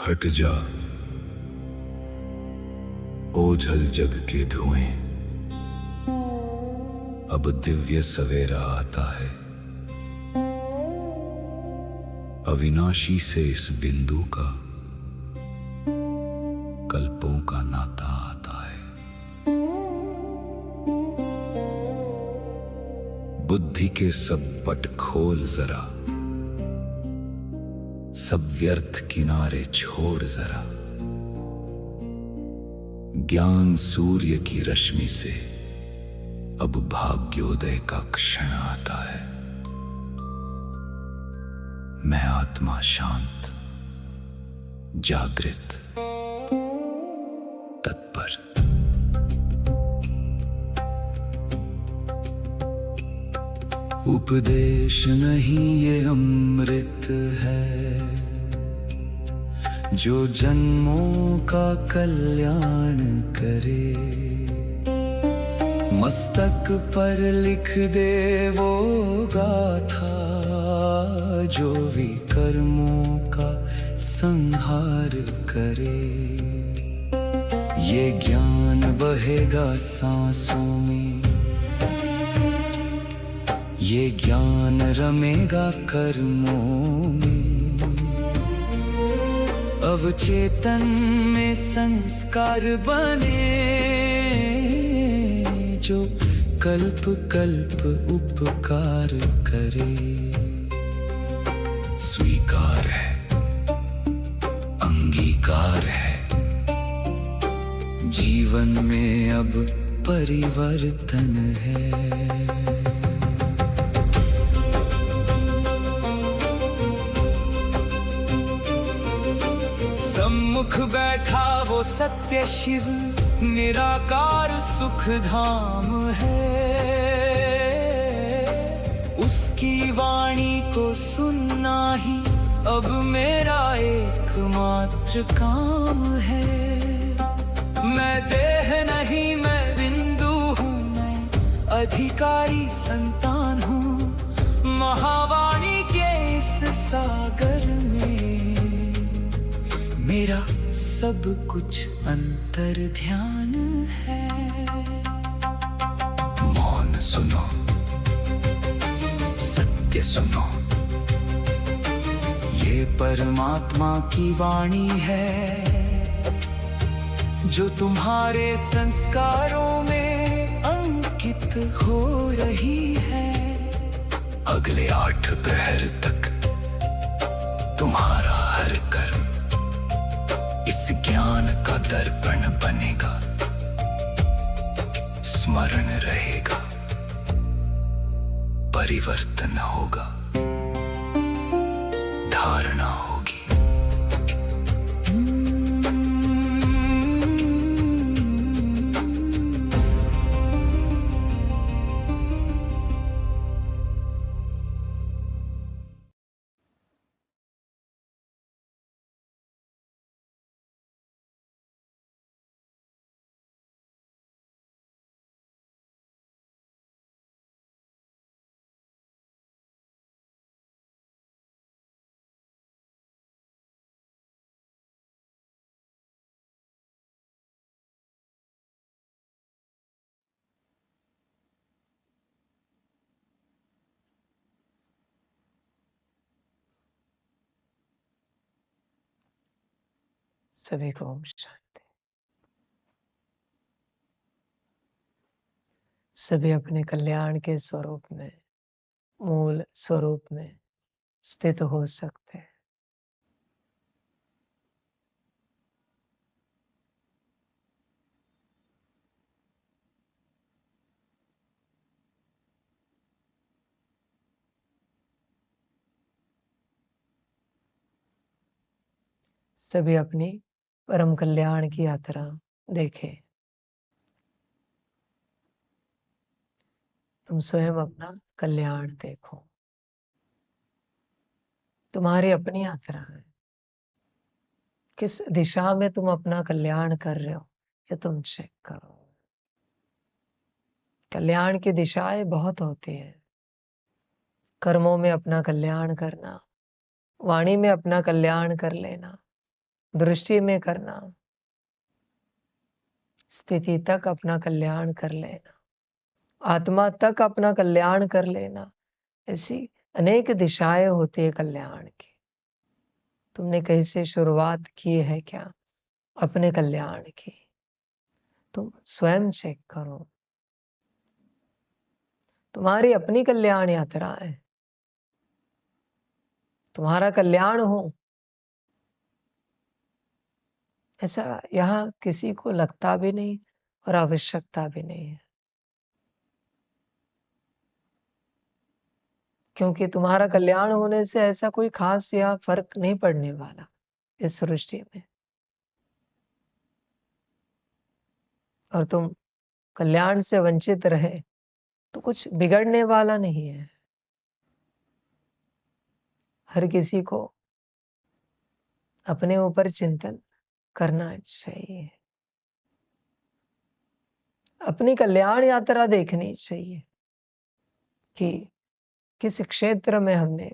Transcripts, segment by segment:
हट जा ओझल जग के धुएं, अब दिव्य सवेरा आता है। अविनाशी से इस बिंदु का कल्पों का नाता आता है। बुद्धि के सब पट खोल जरा, सब व्यर्थ किनारे छोड़ जरा। ज्ञान सूर्य की रश्मि से अब भाग्योदय का क्षण आता है। मैं आत्मा शांत, जागृत, तत्पर। उपदेश नहीं ये अमृत है, जो जन्मों का कल्याण करे। मस्तक पर लिख दे वो गाथा, जो विकर्मों का संहार करे। ये ज्ञान बहेगा सांसों में, ये ज्ञान रमेगा कर्मों में। अवचेतन में संस्कार बने, जो कल्प कल्प उपकार करे। स्वीकार है, अंगीकार है, जीवन में अब परिवर्तन है। सम्मुख बैठा वो सत्य शिव, निराकार सुख धाम है। उसकी वाणी को सुनना ही अब मेरा एकमात्र काम है। मैं देह नहीं, मैं बिंदु हूँ, मैं अधिकारी संतान हूँ। महावाणी के इस सागर में मेरा सब कुछ अंतर ध्यान है। मौन सुनो, सत्य सुनो, ये परमात्मा की वाणी है, जो तुम्हारे संस्कारों में अंकित हो रही है। अगले 8 प्रहर तक तुम्हारा हर कर्म इस ज्ञान का दर्पण बनेगा, स्मरण रहेगा, परिवर्तन होगा, धारणा होगी। सभी को ओम शांति। सभी अपने कल्याण के स्वरूप में, मूल स्वरूप में स्थित हो सकते हैं। सभी अपनी परम कल्याण की यात्रा देखें। तुम स्वयं अपना कल्याण देखो। तुम्हारी अपनी यात्रा है। किस दिशा में तुम अपना कल्याण कर रहे हो, ये तुम चेक करो। कल्याण की दिशाएं बहुत होती हैं। कर्मों में अपना कल्याण करना, वाणी में अपना कल्याण कर लेना, दृष्टि में करना, स्थिति तक अपना कल्याण कर लेना, आत्मा तक अपना कल्याण कर लेना। ऐसी अनेक दिशाएं होती है कल्याण की। तुमने कहीं से शुरुआत की है क्या अपने कल्याण की? तुम स्वयं चेक करो। तुम्हारी अपनी कल्याण यात्रा है, तुम्हारा कल्याण हो, ऐसा यहाँ किसी को लगता भी नहीं और आवश्यकता भी नहीं है। क्योंकि तुम्हारा कल्याण होने से ऐसा कोई खास या फर्क नहीं पड़ने वाला इस सृष्टि में। और तुम कल्याण से वंचित रहे तो कुछ बिगड़ने वाला नहीं है। हर किसी को अपने ऊपर चिंतन करना चाहिए, अपनी कल्याण यात्रा देखनी चाहिए कि किस क्षेत्र में हमने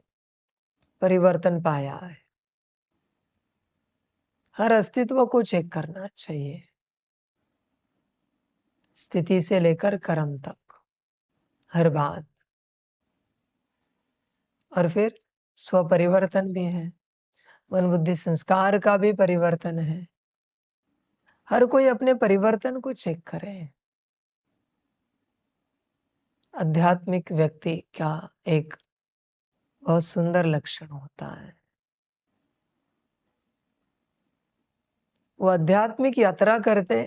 परिवर्तन पाया है। हर अस्तित्व को चेक करना चाहिए, स्थिति से लेकर कर्म तक, हर बात। और फिर स्व परिवर्तन भी है, मन बुद्धि संस्कार का भी परिवर्तन है। हर कोई अपने परिवर्तन को चेक करे। आध्यात्मिक व्यक्ति का एक बहुत सुंदर लक्षण होता है, वो आध्यात्मिक यात्रा करते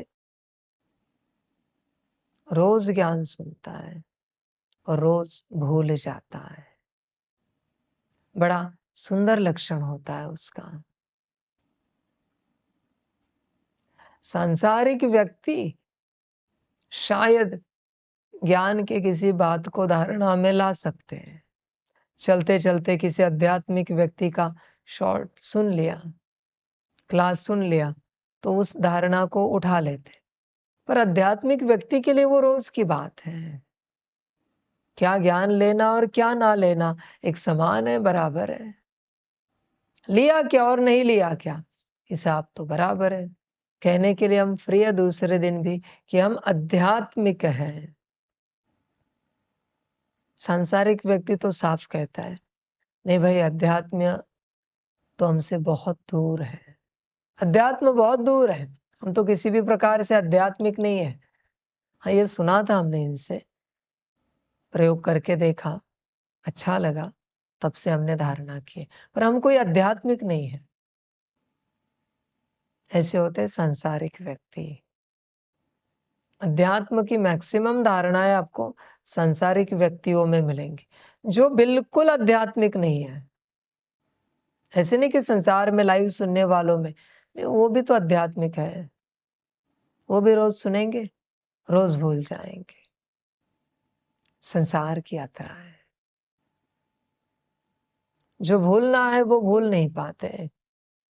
रोज ज्ञान सुनता है और रोज भूल जाता है। बड़ा सुंदर लक्षण होता है उसका। सांसारिक व्यक्ति शायद ज्ञान के किसी बात को धारणा में ला सकते हैं। चलते चलते किसी आध्यात्मिक व्यक्ति का शॉर्ट सुन लिया, क्लास सुन लिया, तो उस धारणा को उठा लेते। पर आध्यात्मिक व्यक्ति के लिए वो रोज की बात है। क्या ज्ञान लेना और क्या ना लेना एक समान है, बराबर है। लिया क्या और नहीं लिया क्या, हिसाब तो बराबर है। कहने के लिए हम फ्री है दूसरे दिन भी कि हम आध्यात्मिक हैं। सांसारिक व्यक्ति तो साफ कहता है, नहीं भाई, अध्यात्म तो हमसे बहुत दूर है, अध्यात्म बहुत दूर है, हम तो किसी भी प्रकार से आध्यात्मिक नहीं है। हाँ, ये सुना था हमने इनसे, प्रयोग करके देखा, अच्छा लगा, तब से हमने धारणा की, पर हम कोई आध्यात्मिक नहीं है। ऐसे होते सांसारिक व्यक्ति। अध्यात्म की मैक्सिमम धारणाएं आपको सांसारिक व्यक्तियों में मिलेंगी, जो बिल्कुल आध्यात्मिक नहीं है। ऐसे नहीं कि संसार में लाइव सुनने वालों में, वो भी तो आध्यात्मिक है, वो भी रोज सुनेंगे, रोज भूल जाएंगे। संसार की यात्रा है, जो भूलना है वो भूल नहीं पाते,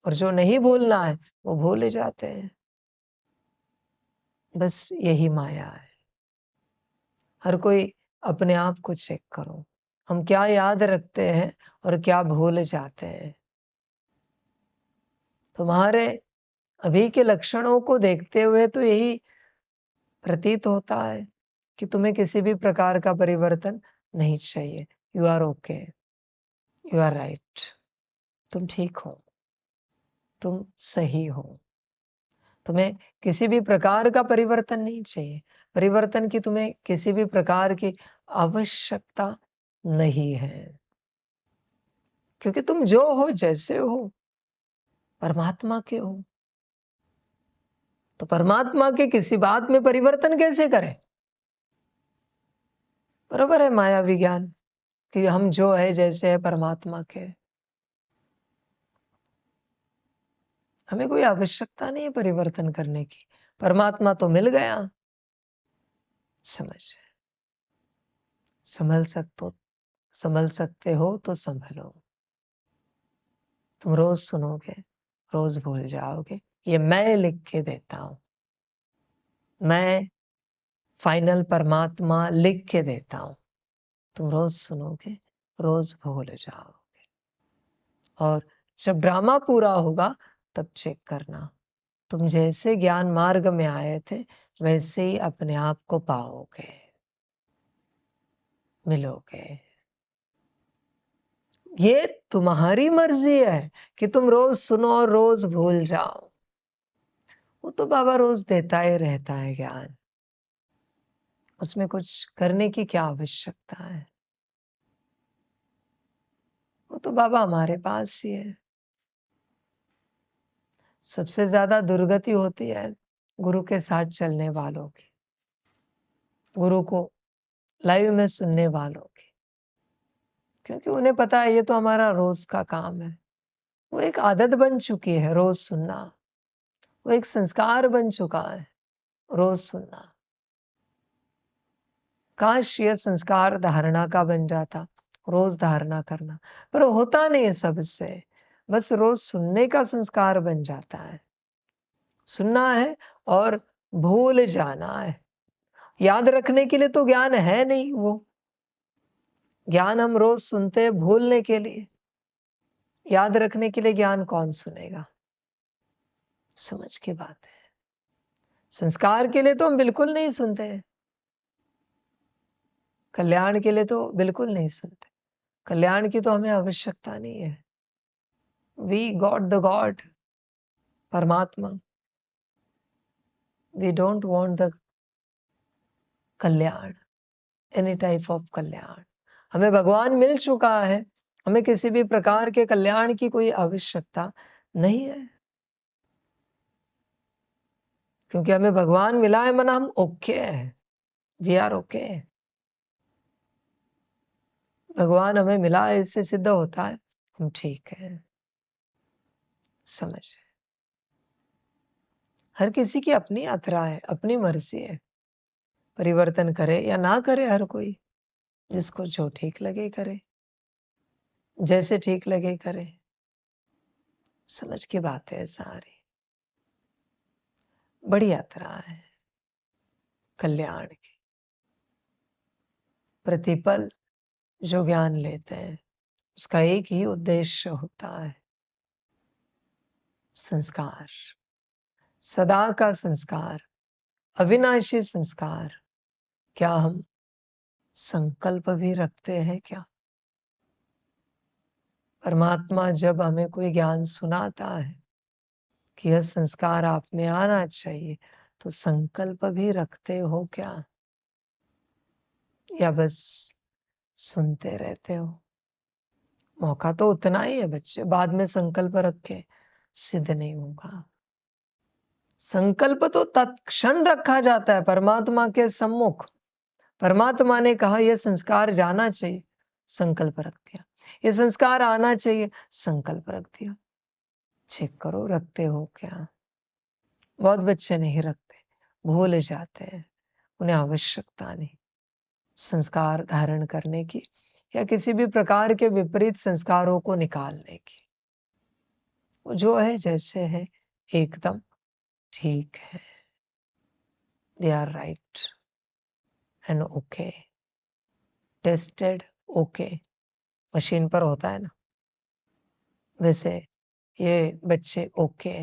और जो नहीं भूलना है वो भूल जाते हैं। बस यही माया है। हर कोई अपने आप को चेक करो, हम क्या याद रखते हैं और क्या भूल जाते हैं। तुम्हारे अभी के लक्षणों को देखते हुए तो यही प्रतीत होता है कि तुम्हें किसी भी प्रकार का परिवर्तन नहीं चाहिए। You are okay, you are right, तुम ठीक हो, तुम सही हो। तुम्हें किसी भी प्रकार का परिवर्तन नहीं चाहिए, परिवर्तन की तुम्हें किसी भी प्रकार की आवश्यकता नहीं है, क्योंकि तुम जो हो, जैसे हो, परमात्मा के हो। तो परमात्मा के किसी बात में परिवर्तन कैसे करें? बरोबर है माया विज्ञान कि हम जो है जैसे है परमात्मा के, हमें कोई आवश्यकता नहीं है परिवर्तन करने की, परमात्मा तो मिल गया। संभल सकते हो तो संभलो। तुम रोज सुनोगे, रोज भूल जाओगे। ये मैं लिख के देता हूं, मैं फाइनल परमात्मा लिख के देता हूं। तुम रोज सुनोगे, रोज भूल जाओगे। और जब ड्रामा पूरा होगा तब चेक करना, तुम जैसे ज्ञान मार्ग में आए थे वैसे ही अपने आप को पाओगे, मिलोगे। ये तुम्हारी मर्जी है कि तुम रोज सुनो और रोज भूल जाओ। वो तो बाबा रोज देता ही रहता है ज्ञान, उसमें कुछ करने की क्या आवश्यकता है। वो तो बाबा हमारे पास ही है। सबसे ज्यादा दुर्गति होती है गुरु के साथ चलने वालों की, गुरु को लाइव में सुनने वालों की, क्योंकि उन्हें पता है ये तो हमारा रोज का काम है। वो एक आदत बन चुकी है रोज सुनना, वो एक संस्कार बन चुका है रोज सुनना। काश ये संस्कार धारणा का बन जाता, रोज धारणा करना, पर होता नहीं है सबसे। बस रोज सुनने का संस्कार बन जाता है, सुनना है और भूल जाना है। याद रखने के लिए तो ज्ञान है नहीं, वो ज्ञान हम रोज सुनते हैं भूलने के लिए। याद रखने के लिए ज्ञान कौन सुनेगा? समझ की बात है। संस्कार के लिए तो हम बिल्कुल नहीं सुनते हैं, कल्याण के लिए तो बिल्कुल नहीं सुनते। कल्याण की तो हमें आवश्यकता नहीं है। वी गॉट द गॉड, परमात्मा। We don't want the kalyan, any type of kalyan. हमें भगवान मिल चुका है, हमें किसी भी प्रकार के कल्याण की कोई आवश्यकता नहीं है, क्योंकि हमें भगवान मिला है, मना हम ओके है, वी आर ओके। भगवान हमें मिला है, इससे सिद्ध होता है हम ठीक है। समझ, हर किसी की अपनी यात्रा है, अपनी मर्जी है, परिवर्तन करे या ना करे, हर कोई जिसको जो ठीक लगे करे, जैसे ठीक लगे करे। समझ की बात है सारी। बड़ी यात्रा है कल्याण की। प्रतिपल जो ज्ञान लेते हैं उसका एक ही उद्देश्य होता है, संस्कार, सदा का संस्कार, अविनाशी संस्कार। क्या हम संकल्प भी रखते हैं क्या? परमात्मा जब हमें कोई ज्ञान सुनाता है कि यह संस्कार आप में आना चाहिए, तो संकल्प भी रखते हो क्या, या बस सुनते रहते हो? मौका तो उतना ही है बच्चे, बाद में संकल्प रखे सिद्ध नहीं होगा। संकल्प तो तत्क्षण रखा जाता है परमात्मा के सम्मुख। परमात्मा ने कहा यह संस्कार जाना चाहिए, संकल्प रख दिया। ये संस्कार आना चाहिए, संकल्प रख दिया। चेक करो रखते हो क्या? बहुत बच्चे नहीं रखते, भूल जाते हैं, उन्हें आवश्यकता नहीं संस्कार धारण करने की या किसी भी प्रकार के विपरीत संस्कारों को निकालने की। वो जो है जैसे है एकदम ठीक है, they are right and okay, tested okay. Machine पर होता है ना, वैसे ये बच्चे ओके,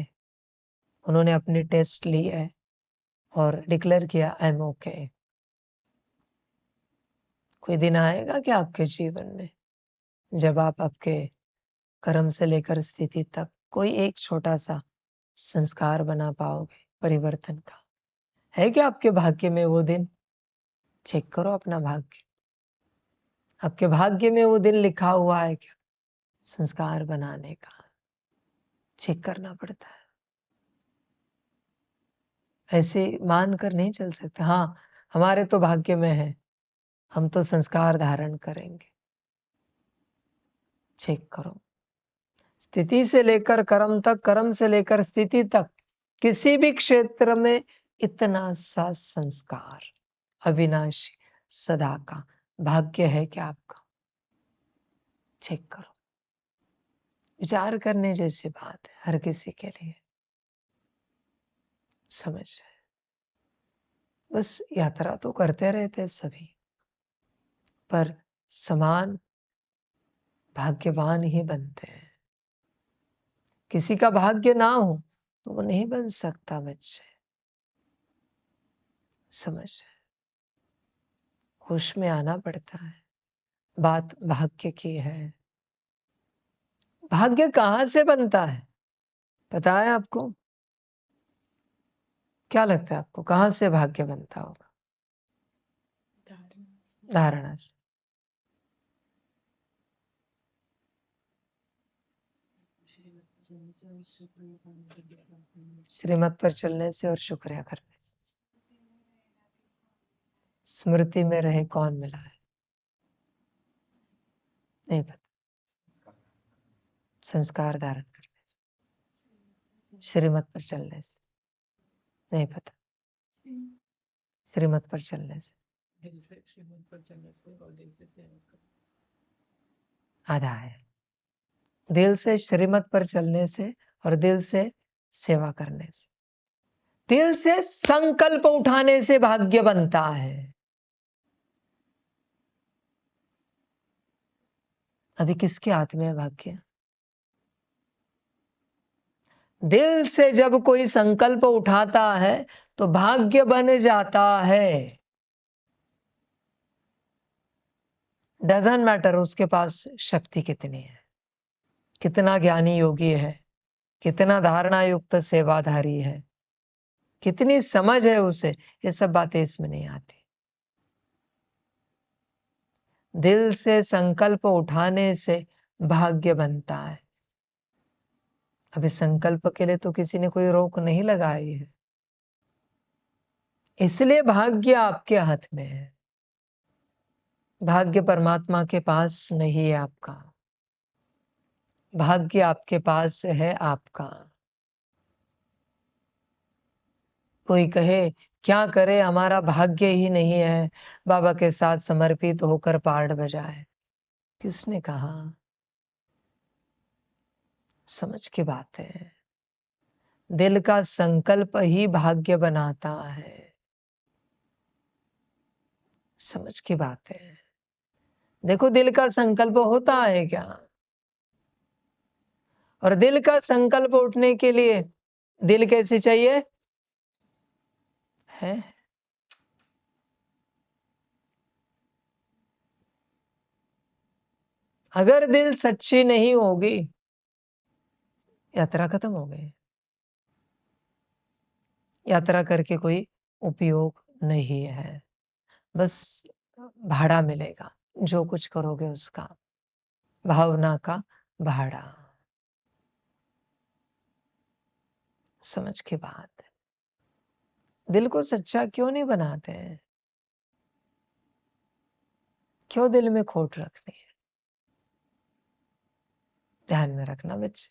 उन्होंने अपनी टेस्ट ली है और डिक्लेयर किया आई एम ओके। कोई दिन आएगा कि आपके जीवन में जब आप आपके कर्म से लेकर स्थिति तक कोई एक छोटा सा संस्कार बना पाओगे परिवर्तन का? है क्या आपके भाग्य में वो दिन? चेक करो अपना भाग्य, आपके भाग्य में वो दिन लिखा हुआ है क्या संस्कार बनाने का? चेक करना पड़ता है, ऐसे मान कर नहीं चल सकते। हाँ, हमारे तो भाग्य में है, हम तो संस्कार धारण करेंगे। चेक करो, स्थिति से लेकर कर्म तक, कर्म से लेकर स्थिति तक, किसी भी क्षेत्र में इतना सा संस्कार अविनाशी सदा का भाग्य है क्या आपका? चेक करो, विचार करने जैसी बात है हर किसी के लिए। समझ, बस यात्रा तो करते रहते सभी, पर समान भाग्यवान ही बनते हैं। किसी का भाग्य ना हो तो वो नहीं बन सकता बच्चे। समझ, होश में आना पड़ता है। बात भाग्य की है। भाग्य कहां से बनता है पता है आपको? क्या लगता है आपको कहां से भाग्य बनता होगा? धारणा से। श्रीमत पर चलने से और शुक्रिया करने से। स्मृति में रहे कौन मिला है नहीं पता। संस्कार धारण करने से। श्रीमत पर चलने से नहीं पता। श्रीमत पर चलने से आधा है। दिल से श्रीमत पर चलने से और दिल से सेवा करने से, दिल से संकल्प उठाने से भाग्य बनता है। अभी किसके हाथ में है भाग्य? दिल से जब कोई संकल्प उठाता है तो भाग्य बन जाता है। डजंट मैटर उसके पास शक्ति कितनी है, कितना ज्ञानी योगी है, कितना धारणा युक्त सेवाधारी है, कितनी समझ है उसे, ये सब बातें इसमें नहीं आती। दिल से संकल्प उठाने से भाग्य बनता है। अभी संकल्प के लिए तो किसी ने कोई रोक नहीं लगाई है, इसलिए भाग्य आपके हाथ में है। भाग्य परमात्मा के पास नहीं है आपका, भाग्य आपके पास है आपका। कोई कहे क्या करे हमारा भाग्य ही नहीं है, बाबा के साथ समर्पित होकर पार्ट बजाए, किसने कहा? समझ की बात है। दिल का संकल्प ही भाग्य बनाता है। समझ की बात है। देखो दिल का संकल्प होता है क्या, और दिल का संकल्प उठने के लिए दिल कैसी चाहिए है? अगर दिल सच्ची नहीं होगी यात्रा खत्म हो गई। यात्रा करके कोई उपयोग नहीं है, बस भाड़ा मिलेगा, जो कुछ करोगे उसका, भावना का भाड़ा। समझ की बात है। दिल को सच्चा क्यों नहीं बनाते हैं? क्यों दिल में खोट रखनी है? ध्यान में रखना बच्चे,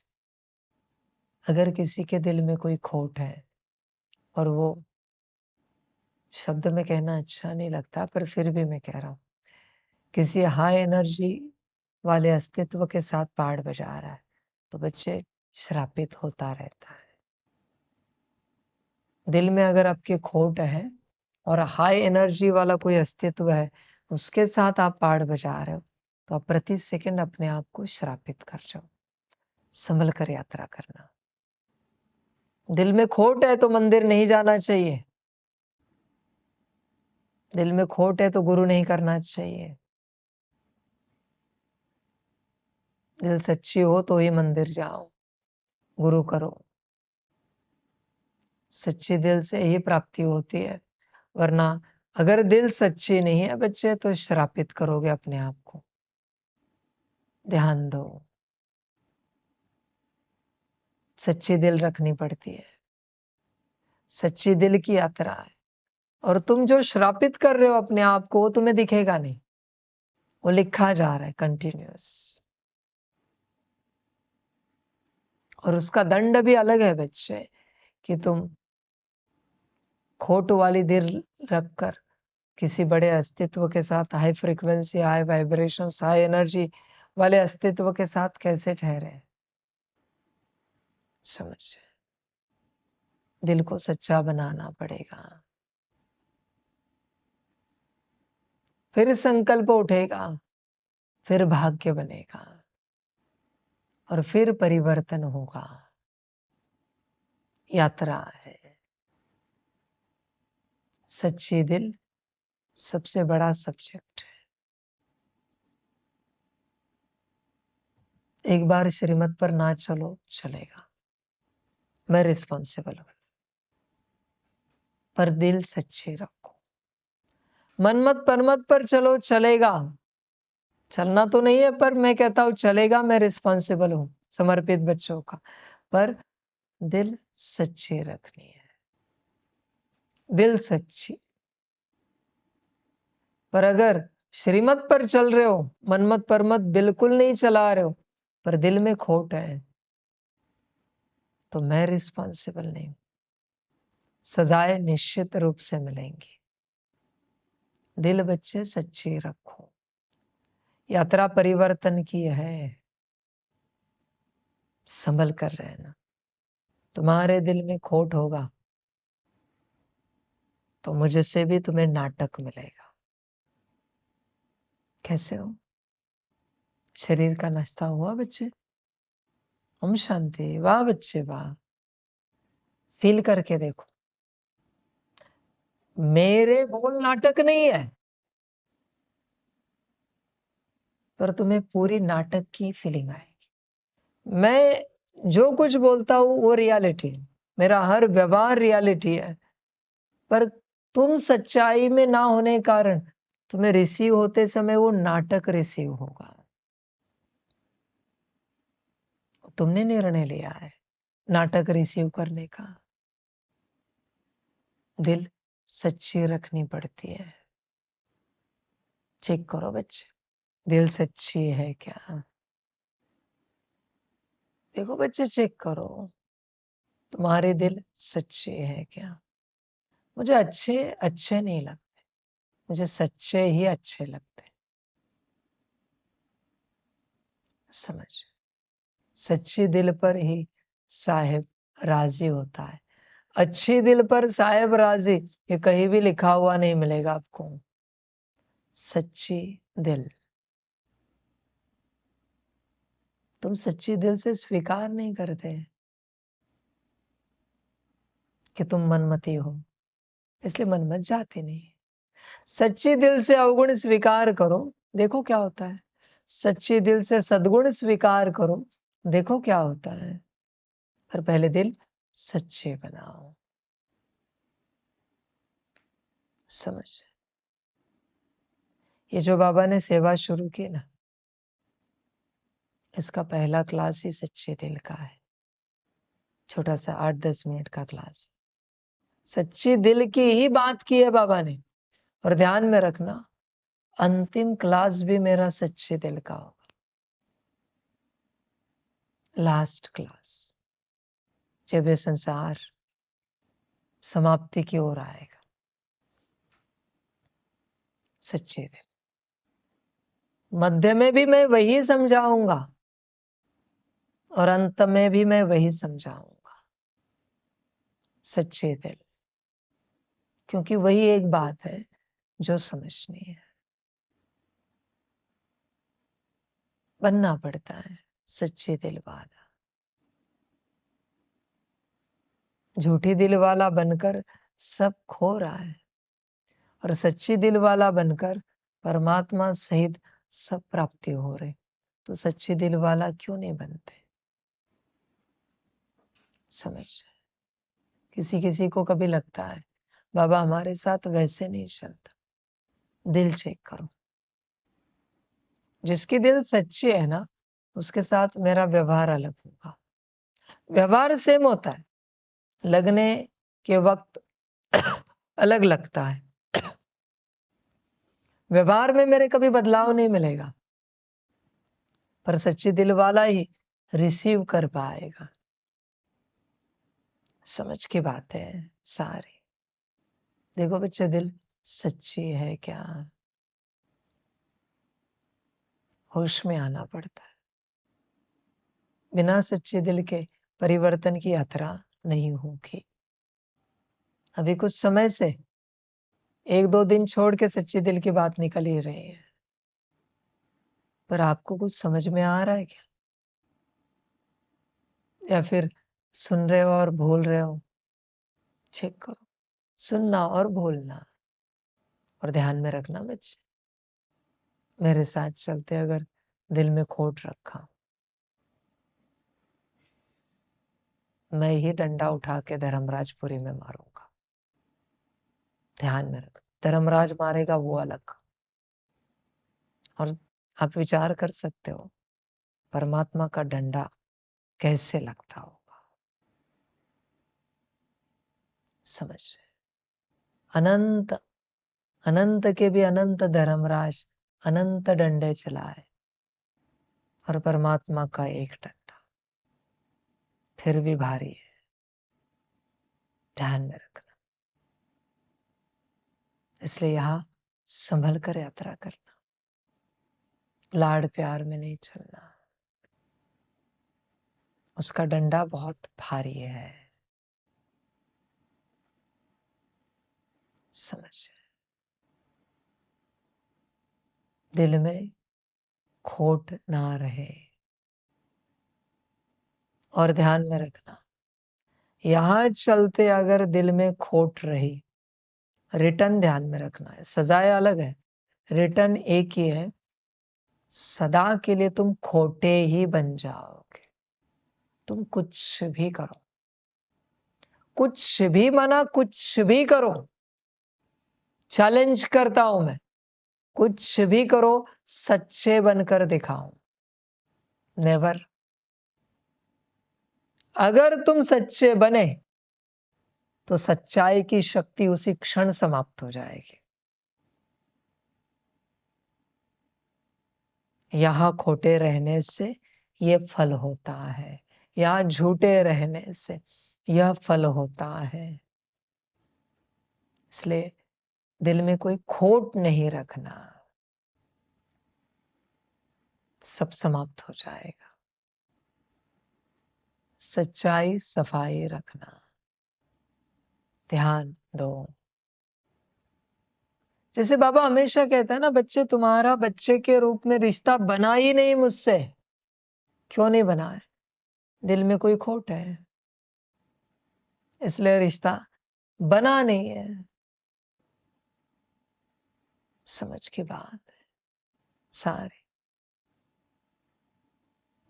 अगर किसी के दिल में कोई खोट है, और वो शब्द में कहना अच्छा नहीं लगता पर फिर भी मैं कह रहा हूं, किसी हाई एनर्जी वाले अस्तित्व के साथ पार्ट बजा रहा है, तो बच्चे श्रापित होता रहता है। दिल में अगर आपके खोट है और हाई एनर्जी वाला कोई अस्तित्व है, उसके साथ आप पार्ट बजा रहे हो, तो आप प्रति सेकंड अपने आप को श्रापित कर जाओ। संभल कर यात्रा करना। दिल में खोट है तो मंदिर नहीं जाना चाहिए, दिल में खोट है तो गुरु नहीं करना चाहिए। दिल सच्ची हो तो ही मंदिर जाओ, गुरु करो। सच्ची दिल से ही प्राप्ति होती है, वरना अगर दिल सच्ची नहीं है बच्चे तो श्रापित करोगे अपने आप को। ध्यान दो, सच्ची दिल रखनी पड़ती है, सच्ची दिल की यात्रा है। और तुम जो श्रापित कर रहे हो अपने आप को, वो तुम्हें दिखेगा नहीं, वो लिखा जा रहा है कंटिन्यूअस, और उसका दंड भी अलग है बच्चे, कि तुम खोट वाली दिल रखकर किसी बड़े अस्तित्व के साथ, high frequency, high vibration, high energy वाले अस्तित्व के साथ कैसे ठहरे। समझ, दिल को सच्चा बनाना पड़ेगा, फिर संकल्प उठेगा, फिर भाग्य बनेगा, और फिर परिवर्तन होगा। यात्रा है। सच्ची दिल सबसे बड़ा सब्जेक्ट है। एक बार श्रीमत पर ना चलो चलेगा, मैं रिस्पॉन्सिबल हूं, पर दिल सच्ची रखो। मनमत परमत पर चलो चलेगा, चलना तो नहीं है पर मैं कहता हूं चलेगा, मैं रिस्पॉन्सिबल हूं समर्पित बच्चों का, पर दिल सच्ची रखनी है। दिल सच्ची। पर अगर श्रीमत पर चल रहे हो, मनमत परमत बिल्कुल नहीं चला रहे हो, पर दिल में खोट है, तो मैं रिस्पॉन्सिबल नहीं हूं। सजाएं निश्चित रूप से मिलेंगी। दिल बच्चे सच्ची रखो। यात्रा परिवर्तन की है, संभल कर रहना। तुम्हारे दिल में खोट होगा तो मुझसे भी तुम्हें नाटक मिलेगा। कैसे हो? शरीर का नाश्ता हुआ बच्चे? हम शांति। वाह बच्चे वाह। फील करके देखो, मेरे बोल नाटक नहीं है, पर तुम्हें पूरी नाटक की फीलिंग आएगी। मैं जो कुछ बोलता हूं वो रियलिटी है, मेरा हर व्यवहार रियलिटी है, पर तुम सच्चाई में ना होने कारण तुम्हें रिसीव होते समय वो नाटक रिसीव होगा। तुमने निर्णय लिया है नाटक रिसीव करने का। दिल सच्ची रखनी पड़ती है। चेक करो बच्चे, दिल सच्ची है क्या? देखो बच्चे, चेक करो तुम्हारे दिल सच्चे है क्या? मुझे अच्छे अच्छे नहीं लगते, मुझे सच्चे ही अच्छे लगते। समझ? सच्ची दिल पर ही साहेब राजी होता है। अच्छी दिल पर साहेब राजी, ये कहीं भी लिखा हुआ नहीं मिलेगा आपको। सच्ची दिल। तुम सच्ची दिल से स्वीकार नहीं करते कि तुम मनमती हो, इसलिए मनमत जाती नहीं। सच्ची दिल से अवगुण स्वीकार करो, देखो क्या होता है। सच्ची दिल से सद्गुण स्वीकार करो, देखो क्या होता है। पर पहले दिल सच्चे बनाओ। समझ? ये जो बाबा ने सेवा शुरू की ना, इसका पहला क्लास ही सच्चे दिल का है। छोटा सा 8-10 मिनट का क्लास, सच्ची दिल की ही बात की है बाबा ने। और ध्यान में रखना, अंतिम क्लास भी मेरा सच्चे दिल का होगा। लास्ट क्लास, जब ये संसार समाप्ति की ओर आएगा। सच्चे दिल। मध्य में भी मैं वही समझाऊंगा और अंत में भी मैं वही समझाऊंगा। सच्चे दिल, क्योंकि वही एक बात है जो समझनी है। बनना पड़ता है सच्चे दिल वाला। झूठी दिल वाला बनकर सब खो रहा है, और सच्ची दिल वाला बनकर परमात्मा सहित सब प्राप्ति हो रहे। तो सच्ची दिल वाला क्यों नहीं बनते? समझ? किसी किसी को कभी लगता है बाबा हमारे साथ वैसे नहीं चलता। दिल चेक करो। जिसकी दिल सच्ची है ना, उसके साथ मेरा व्यवहार अलग होगा। व्यवहार सेम होता है, लगने के वक्त अलग लगता है। व्यवहार में मेरे कभी बदलाव नहीं मिलेगा, पर सच्ची दिल वाला ही रिसीव कर पाएगा। समझ की बात है सारी। देखो बच्चे, दिल सच्ची है क्या? होश में आना पड़ता है। बिना सच्चे दिल के परिवर्तन की यात्रा नहीं होगी। अभी कुछ समय से 1-2 दिन छोड़ के सच्चे दिल की बात निकल ही रही है, पर आपको कुछ समझ में आ रहा है क्या? या फिर सुन रहे हो और भूल रहे हो, चेक करो। सुनना और भूलना, और ध्यान में रखना बच्चे, मेरे साथ चलते अगर दिल में खोट रखा, मैं ही डंडा उठा के धर्मराजपुरी में मारूंगा। ध्यान में रख, धर्मराज मारेगा वो अलग। और आप विचार कर सकते हो परमात्मा का डंडा कैसे लगता होगा। समझ, अनंत अनंत के भी अनंत धर्मराज अनंत डंडे चलाए, और परमात्मा का एक डंडा फिर भी भारी है। ध्यान में रखना, इसलिए यहां संभल कर यात्रा करना, लाड प्यार में नहीं चलना। उसका डंडा बहुत भारी है। समझ, दिल में खोट ना रहे। और ध्यान में रखना, यहां चलते अगर दिल में खोट रही, रिटर्न ध्यान में रखना है। सजाएं अलग है, रिटर्न एक ही है। सदा के लिए तुम खोटे ही बन जाओगे। तुम कुछ भी करो, कुछ भी माना कुछ भी करो, चैलेंज करता हूं मैं, कुछ भी करो, सच्चे बनकर दिखाओ। नेवर। अगर तुम सच्चे बने तो सच्चाई की शक्ति उसी क्षण समाप्त हो जाएगी। यहां खोटे रहने से यह फल होता है, यहां झूठे रहने से यह फल होता है। इसलिए दिल में कोई खोट नहीं रखना, सब समाप्त हो जाएगा। सच्चाई सफाई रखना, ध्यान दो। जैसे बाबा हमेशा कहता है ना, बच्चे तुम्हारा बच्चे के रूप में रिश्ता बना ही नहीं मुझसे। क्यों नहीं बना है? दिल में कोई खोट है, इसलिए रिश्ता बना नहीं है। समझ की बात है सारी।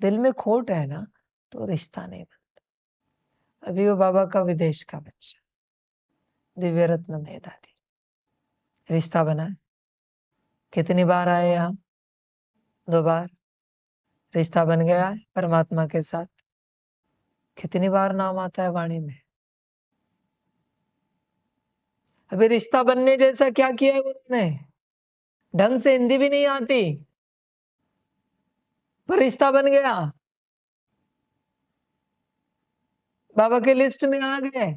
दिल में खोट है ना तो रिश्ता नहीं बनता। अभी वो बाबा का विदेश का बच्चा दिव्य रत्न मेधाती, रिश्ता बना है। कितनी बार आए यहाँ? 2 बार। रिश्ता बन गया है परमात्मा के साथ। कितनी बार नाम आता है वाणी में। अभी रिश्ता बनने जैसा क्या किया है उन्होंने? ढंग से हिंदी भी नहीं आती, पर रिश्ता बन गया, बाबा के लिस्ट में आ गए।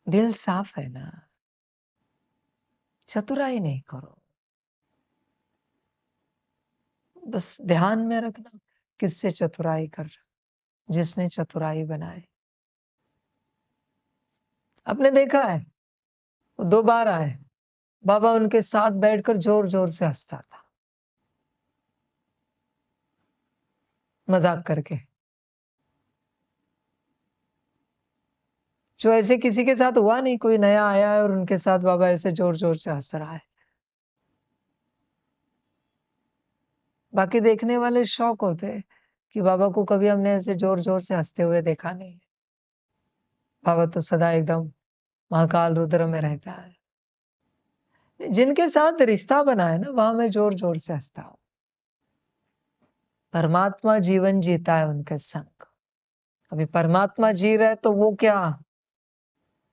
दिल साफ है ना, चतुराई नहीं करो। बस ध्यान में रखना, किससे चतुराई कर रहा? जिसने चतुराई बनाई। आपने देखा है, वो 2 बार आए, बाबा उनके साथ बैठकर जोर जोर से हंसता था, मजाक करके। जो ऐसे किसी के साथ हुआ नहीं, कोई नया आया है और उनके साथ बाबा ऐसे जोर जोर से हंस रहा है। बाकी देखने वाले शौक होते कि बाबा को कभी हमने ऐसे जोर जोर से हंसते हुए देखा नहीं। बाबा तो सदा एकदम महाकाल रुद्र में रहता है। जिनके साथ रिश्ता बना है ना, वहां मैं जोर जोर से हंसता हूं। परमात्मा जीवन जीता है उनके संग। अभी परमात्मा जी रहा है तो वो क्या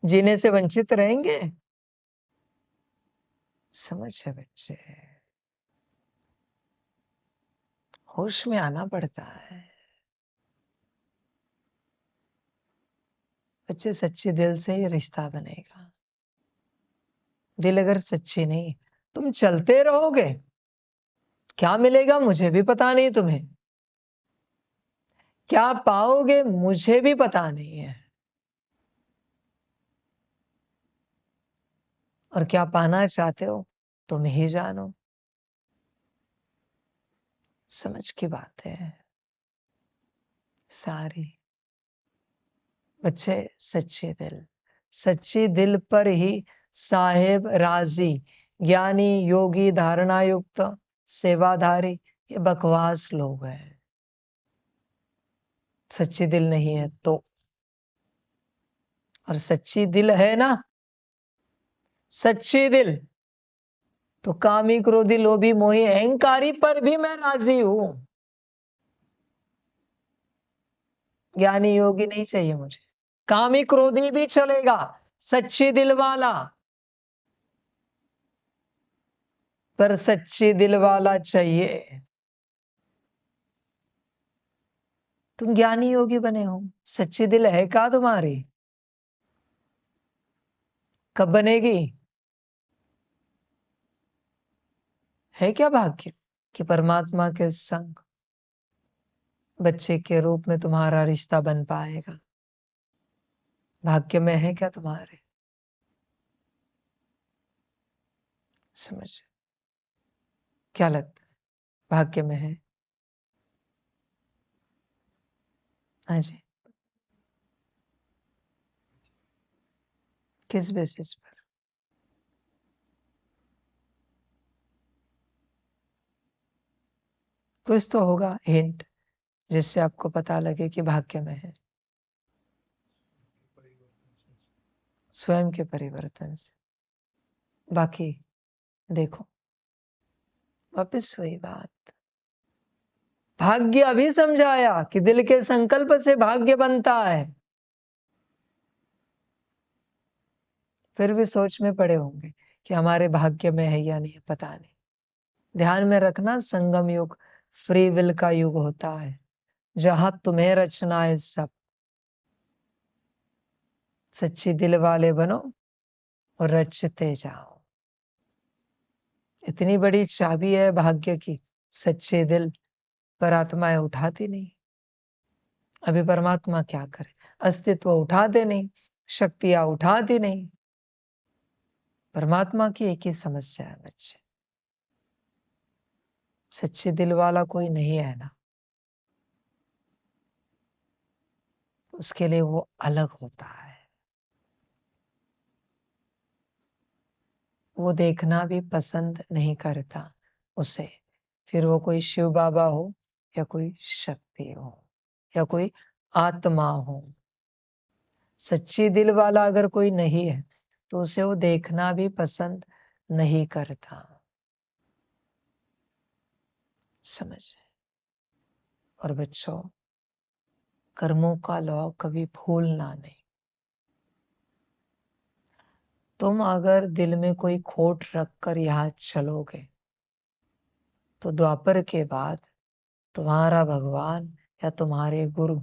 जीने से वंचित रहेंगे? समझ है बच्चे, होश में आना पड़ता है। बच्चे सच्चे दिल से ही रिश्ता बनेगा। दिल अगर सच्ची नहीं, तुम चलते रहोगे, क्या मिलेगा मुझे भी पता नहीं, तुम्हें क्या पाओगे मुझे भी पता नहीं है, और क्या पाना चाहते हो तुम ही जानो। समझ की बात है सारी। बच्चे सच्ची दिल पर ही साहेब राजी, ज्ञानी योगी धारणा युक्त सेवाधारी, ये बकवास लोग हैं। सच्ची दिल नहीं है तो, और सच्ची दिल है ना, सच्ची दिल तो कामी क्रोधी लोभी मोही अहंकारी पर भी मैं राजी हूं। ज्ञानी योगी नहीं चाहिए मुझे, कामी क्रोधी भी चलेगा, सच्ची दिल वाला, पर सच्ची दिल वाला चाहिए। तुम ज्ञानी योगी बने हो, सच्ची दिल है क्या तुम्हारी? कब बनेगी? है क्या भाग्य कि परमात्मा के संग बच्चे के रूप में तुम्हारा रिश्ता बन पाएगा? भाग्य में है क्या तुम्हारे? समझ, क्या लगता है भाग्य में है? हाँ जी, किस बेसिस पर? कुछ तो होगा हिंट जिससे आपको पता लगे कि भाग्य में है। स्वयं के परिवर्तन से। बाकी देखो, वापिस वही बात, भाग्य अभी समझाया कि दिल के संकल्प से भाग्य बनता है। फिर भी सोच में पड़े होंगे कि हमारे भाग्य में है या नहीं, पता नहीं। ध्यान में रखना, संगम युग फ्री विल का युग होता है, जहां तुम्हें रचना है सब। सच्ची दिल वाले बनो और रचते जाओ। इतनी बड़ी चाबी है भाग्य की, सच्चे दिल, पर आत्माएं उठाती नहीं। अभी परमात्मा क्या करे, अस्तित्व उठाते नहीं, शक्तियां उठाती नहीं। परमात्मा की एक ही समस्या है बच्चे, सच्चे दिल वाला कोई नहीं है ना, उसके लिए वो अलग होता है। वो देखना भी पसंद नहीं करता उसे, फिर वो कोई शिव बाबा हो या कोई शक्ति हो या कोई आत्मा हो। सच्ची दिल वाला अगर कोई नहीं है तो उसे वो देखना भी पसंद नहीं करता। समझ। और बच्चों, कर्मों का लॉ कभी भूलना नहीं। तुम अगर दिल में कोई खोट रखकर यहां चलोगे तो द्वापर के बाद तुम्हारा भगवान या तुम्हारे गुरु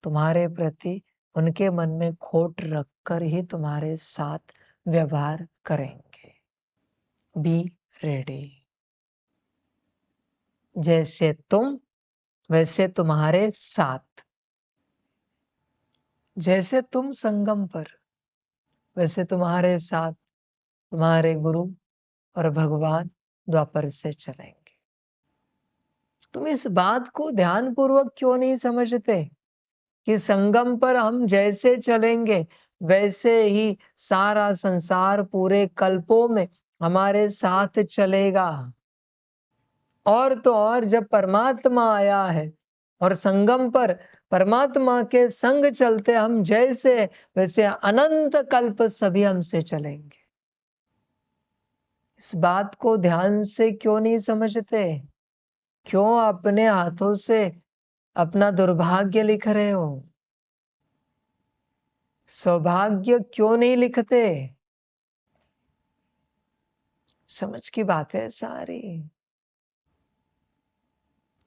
तुम्हारे प्रति उनके मन में खोट रखकर ही तुम्हारे साथ व्यवहार करेंगे। Be ready. जैसे तुम वैसे तुम्हारे साथ, जैसे तुम संगम पर वैसे तुम्हारे साथ तुम्हारे गुरु और भगवान द्वापर से चलेंगे। तुम इस बात को ध्यानपूर्वक क्यों नहीं समझते कि संगम पर हम जैसे चलेंगे वैसे ही सारा संसार पूरे कल्पों में हमारे साथ चलेगा। और तो और जब परमात्मा आया है और संगम पर परमात्मा के संग चलते हम जैसे वैसे अनंत कल्प सभी हमसे चलेंगे। इस बात को ध्यान से क्यों नहीं समझते? क्यों अपने हाथों से अपना दुर्भाग्य लिख रहे हो? सौभाग्य क्यों नहीं लिखते? समझ की बात है सारी।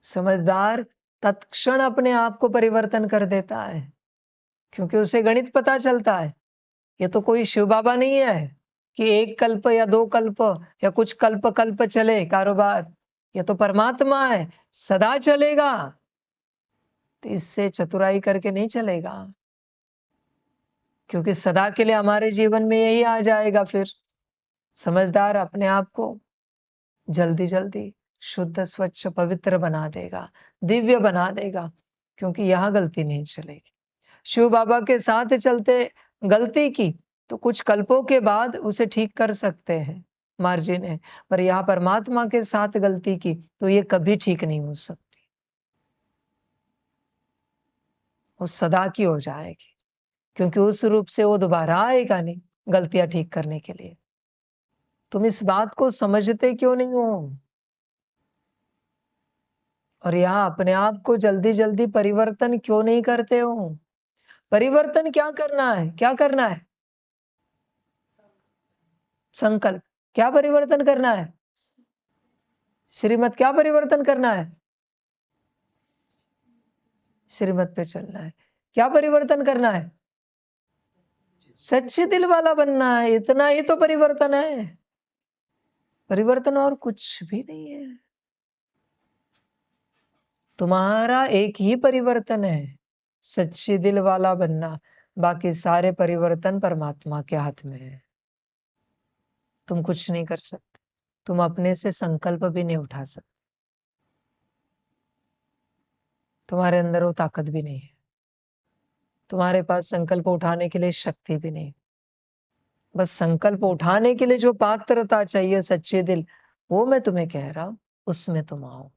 समझदार तत्क्षण अपने आप को परिवर्तन कर देता है, क्योंकि उसे गणित पता चलता है। ये तो कोई शिव बाबा नहीं है कि एक कल्प या दो कल्प या कुछ कल्प कल्प चले कारोबार। ये तो परमात्मा है, सदा चलेगा। तो इससे चतुराई करके नहीं चलेगा, क्योंकि सदा के लिए हमारे जीवन में यही आ जाएगा। फिर समझदार अपने आप को जल्दी जल्दी शुद्ध स्वच्छ पवित्र बना देगा, दिव्य बना देगा, क्योंकि यहां गलती नहीं चलेगी। शिव बाबा के साथ चलते गलती की तो कुछ कल्पों के बाद उसे ठीक कर सकते हैं, मार्जिन है। पर यहाँ परमात्मा के साथ गलती की तो ये कभी ठीक नहीं हो सकती, वो सदा की हो जाएगी, क्योंकि उस रूप से वो दोबारा आएगा नहीं गलतियां ठीक करने के लिए। तुम इस बात को समझते क्यों नहीं हो? और यहाँ अपने आप को जल्दी जल्दी परिवर्तन क्यों नहीं करते हो? परिवर्तन क्या करना है? क्या करना है? संकल्प। क्या परिवर्तन करना है? श्रीमत। क्या परिवर्तन करना है? श्रीमत पे चलना है। क्या परिवर्तन करना है? सच्चे दिल वाला बनना है। इतना ही तो परिवर्तन है, परिवर्तन और कुछ भी नहीं है। तुम्हारा एक ही परिवर्तन है, सच्चे दिल वाला बनना। बाकी सारे परिवर्तन परमात्मा के हाथ में है। तुम कुछ नहीं कर सकते, तुम अपने से संकल्प भी नहीं उठा सकते, तुम्हारे अंदर वो ताकत भी नहीं है, तुम्हारे पास संकल्प उठाने के लिए शक्ति भी नहीं। बस संकल्प उठाने के लिए जो पात्रता चाहिए, सच्चे दिल, वो मैं तुम्हें कह रहा हूं, उसमें तुम आओ।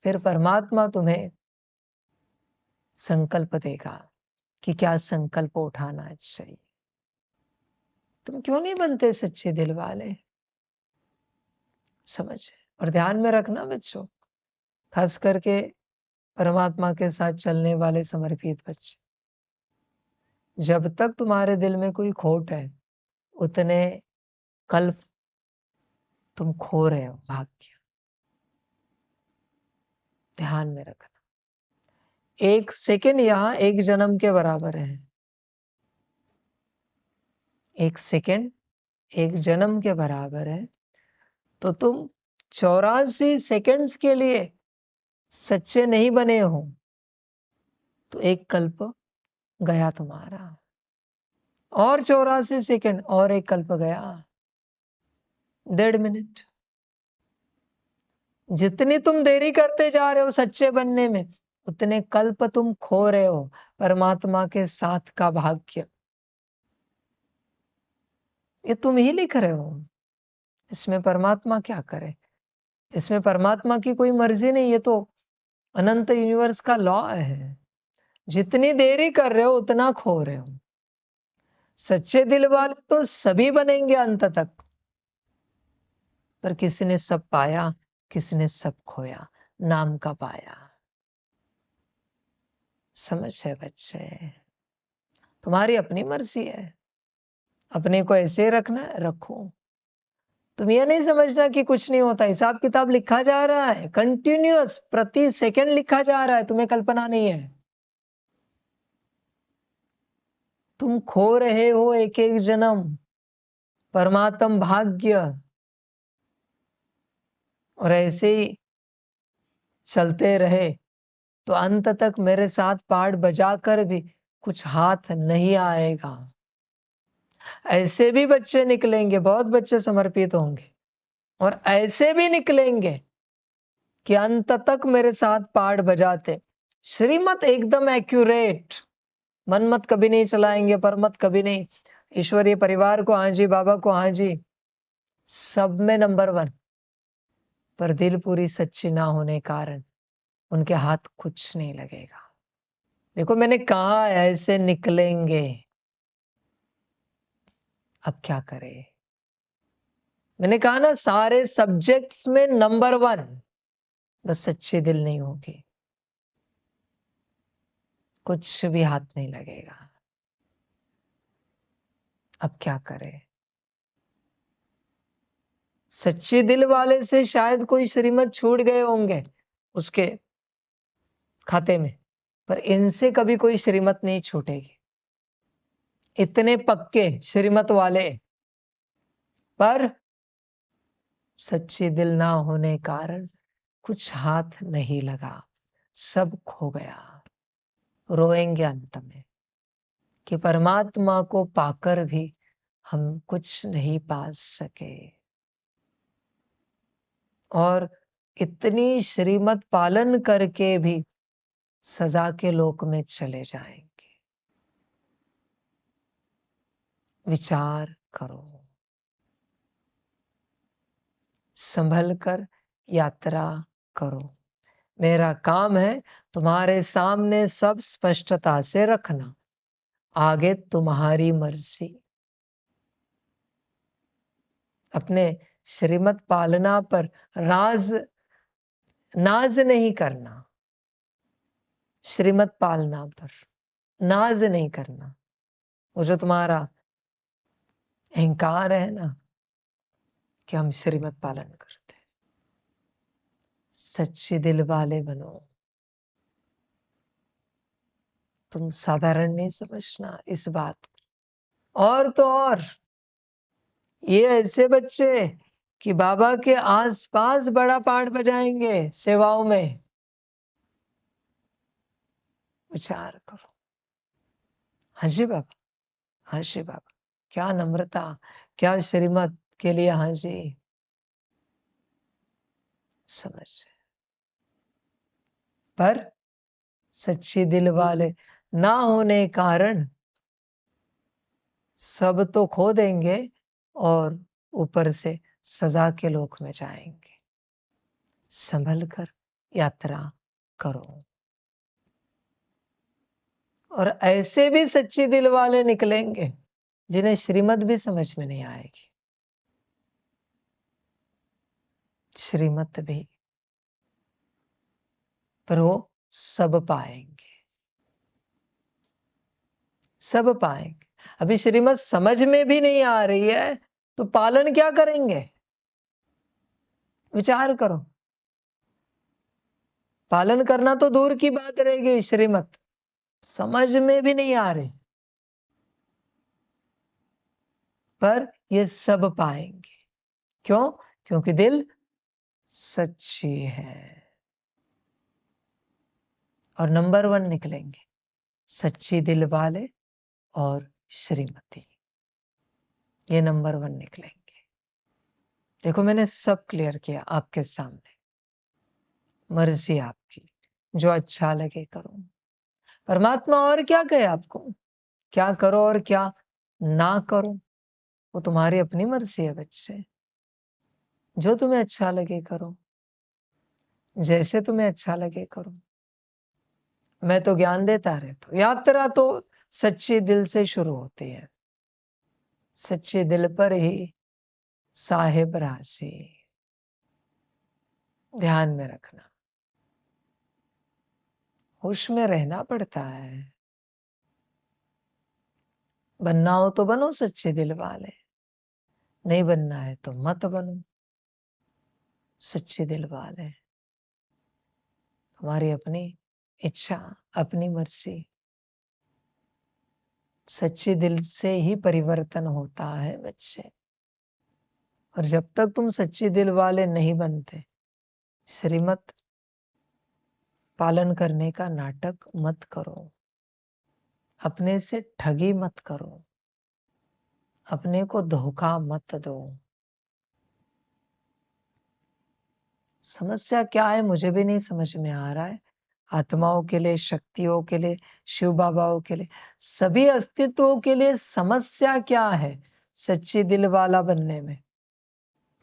फिर परमात्मा तुम्हें संकल्प देगा कि क्या संकल्प उठाना चाहिए। तुम क्यों नहीं बनते सच्चे दिल वाले? समझ। और ध्यान में रखना बच्चों, खास करके परमात्मा के साथ चलने वाले समर्पित बच्चे, जब तक तुम्हारे दिल में कोई खोट है, उतने कल्प तुम खो रहे हो भाग्य। ध्यान में रखना, एक सेकंड यहाँ एक जन्म के बराबर है। एक सेकंड एक जन्म के बराबर है। तो तुम 84 सेकंड्स के लिए सच्चे नहीं बने हो तो एक कल्प गया तुम्हारा, और 84 सेकंड और एक कल्प गया, 1.5 मिनट। जितनी तुम देरी करते जा रहे हो सच्चे बनने में, उतने कल्प तुम खो रहे हो परमात्मा के साथ का भाग्य। ये तुम ही लिख रहे हो, इसमें परमात्मा क्या करे? इसमें परमात्मा की कोई मर्जी नहीं, ये तो अनंत यूनिवर्स का लॉ है। जितनी देरी कर रहे हो उतना खो रहे हो। सच्चे दिल वाले तो सभी बनेंगे अंत तक, पर किसी ने सब पाया, किसी ने सब खोया, नाम का पाया। समझ है बच्चे? तुम्हारी अपनी मर्जी है, अपने को ऐसे रखना है रखो। तुम ये नहीं समझना कि कुछ नहीं होता, हिसाब किताब लिखा जा रहा है, कंटिन्यूअस प्रति सेकंड लिखा जा रहा है, तुम्हें कल्पना नहीं है। तुम खो रहे हो एक एक जन्म परमात्म भाग्य, और ऐसे ही चलते रहे तो अंत तक मेरे साथ पाठ बजाकर भी कुछ हाथ नहीं आएगा। ऐसे भी बच्चे निकलेंगे, बहुत बच्चे समर्पित होंगे, और ऐसे भी निकलेंगे कि अंत तक मेरे साथ पाठ बजाते, श्रीमत एकदम एक्यूरेट, मन मत कभी नहीं चलाएंगे, पर मत कभी नहीं, ईश्वरीय परिवार को हाँ जी, बाबा को हाँ जी, सब में नंबर 1, पर दिल पूरी सच्ची ना होने कारण उनके हाथ कुछ नहीं लगेगा। देखो मैंने कहा ऐसे निकलेंगे, अब क्या करें? मैंने कहा ना सारे सब्जेक्ट्स में नंबर 1, बस सच्चे दिल नहीं होगी, कुछ भी हाथ नहीं लगेगा। अब क्या करें? सच्चे दिल वाले से शायद कोई श्रीमत छूट गए होंगे उसके खाते में, पर इनसे कभी कोई श्रीमत नहीं छूटेगी। इतने पक्के श्रीमत वाले, पर सच्चे दिल ना होने कारण कुछ हाथ नहीं लगा, सब खो गया। रोएंगे अंत में कि परमात्मा को पाकर भी हम कुछ नहीं पा सके, और इतनी श्रीमत पालन करके भी सजा के लोक में चले जाएंगे। विचार करो, संभल कर यात्रा करो। मेरा काम है तुम्हारे सामने सब स्पष्टता से रखना, आगे तुम्हारी मर्जी। अपने श्रीमत पालना पर नाज नहीं करना, श्रीमत पालना पर नाज नहीं करना। वो जो तुम्हारा अहंकार है ना कि हम श्रीमत पालन करते, सच्चे दिल वाले बनो। तुम साधारण नहीं समझना इस बात को। और तो और ये ऐसे बच्चे कि बाबा के आसपास बड़ा पाठ बजाएंगे सेवाओं में। विचार करो। हाँ जी बाबा, हाँ जी बाबा, क्या नम्रता, क्या श्रीमत के लिए हाँ जी। समझ, पर सच्ची दिल वाले ना होने कारण सब तो खो देंगे और ऊपर से सजा के लोक में जाएंगे। संभल कर यात्रा करो। और ऐसे भी सच्ची दिल वाले निकलेंगे जिन्हें श्रीमत भी समझ में नहीं आएगी। श्रीमत भी, पर वो सब पाएंगे, सब पाएंगे। अभी श्रीमत समझ में भी नहीं आ रही है तो पालन क्या करेंगे? विचार करो। पालन करना तो दूर की बात रहेगी, श्रीमत समझ में भी नहीं आ रही, पर ये सब पाएंगे। क्यों? क्योंकि दिल सच्ची है। और नंबर 1 निकलेंगे सच्ची दिल वाले और श्रीमती, ये नंबर 1 निकलेंगे। देखो मैंने सब क्लियर किया आपके सामने। मर्जी आपकी, जो अच्छा लगे करो। परमात्मा और क्या कहे आपको, क्या करो और क्या ना करो, वो तुम्हारी अपनी मर्जी है बच्चे। जो तुम्हें अच्छा लगे करो, जैसे तुम्हें अच्छा लगे करो। मैं तो ज्ञान देता रहता हूं। यात्रा तो सच्चे दिल से शुरू होती है। सच्चे दिल पर ही साहेब राशि, ध्यान में रखना। होश में रहना पड़ता है। बनना हो तो बनो सच्चे दिल वाले, नहीं बनना है तो मत बनो सच्चे दिल वाले। हमारी अपनी इच्छा, अपनी मर्जी। सच्चे दिल से ही परिवर्तन होता है बच्चे। और जब तक तुम सच्चे दिल वाले नहीं बनते, श्रीमत पालन करने का नाटक मत करो। अपने से ठगी मत करो, अपने को धोखा मत दो। समस्या क्या है मुझे भी नहीं समझ में आ रहा है। आत्माओं के लिए, शक्तियों के लिए, शिव बाबाओं के लिए, सभी अस्तित्वों के लिए समस्या क्या है सच्ची दिल वाला बनने में,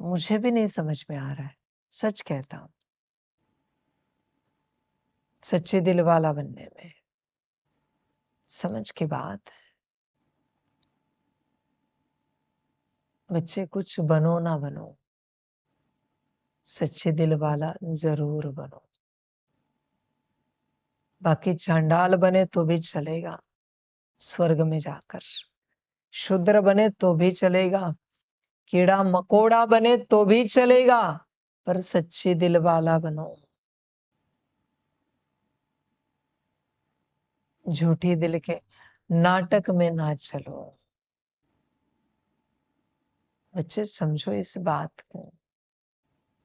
मुझे भी नहीं समझ में आ रहा है। सच कहता हूं, सच्चे दिल वाला बनने में समझ की बात है। बच्चे कुछ बनो ना बनो, सच्चे दिल वाला जरूर बनो। बाकी चांडाल बने तो भी चलेगा स्वर्ग में जाकर, शूद्र बने तो भी चलेगा, कीड़ा मकोड़ा बने तो भी चलेगा, पर सच्चे दिल वाला बनो। झूठी दिल के नाटक में ना चलो। बच्चे समझो इस बात को।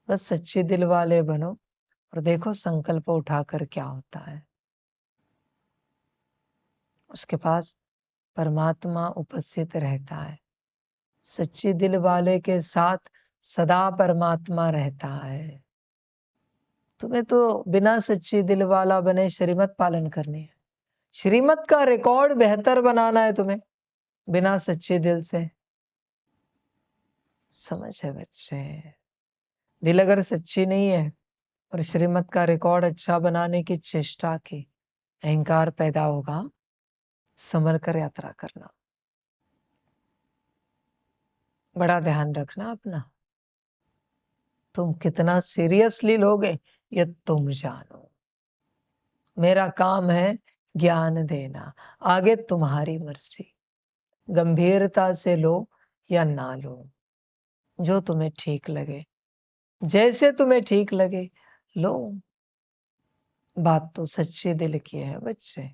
बस सच्चे दिल वाले बनो और देखो संकल्प उठाकर क्या होता है। उसके पास परमात्मा उपस्थित रहता है। सच्चे दिल वाले के साथ सदा परमात्मा रहता है। तुम्हें तो बिना सच्ची दिल वाला बने श्रीमत पालन करनी है। श्रीमत का रिकॉर्ड बेहतर बनाना है तुम्हें। बिना सच्चे दिल से। समझ है बच्चे? दिल अगर सच्ची नहीं है और श्रीमत का रिकॉर्ड अच्छा बनाने की चेष्टा की, अहंकार पैदा होगा। संभल कर यात्रा करना, बड़ा ध्यान रखना अपना। तुम कितना सीरियसली लोगे ये तुम जानो। मेरा काम है ज्ञान देना, आगे तुम्हारी मर्जी। गंभीरता से लो या ना लो, जो तुम्हें ठीक लगे, जैसे तुम्हें ठीक लगे लो। बात तो सच्चे दिल की है बच्चे।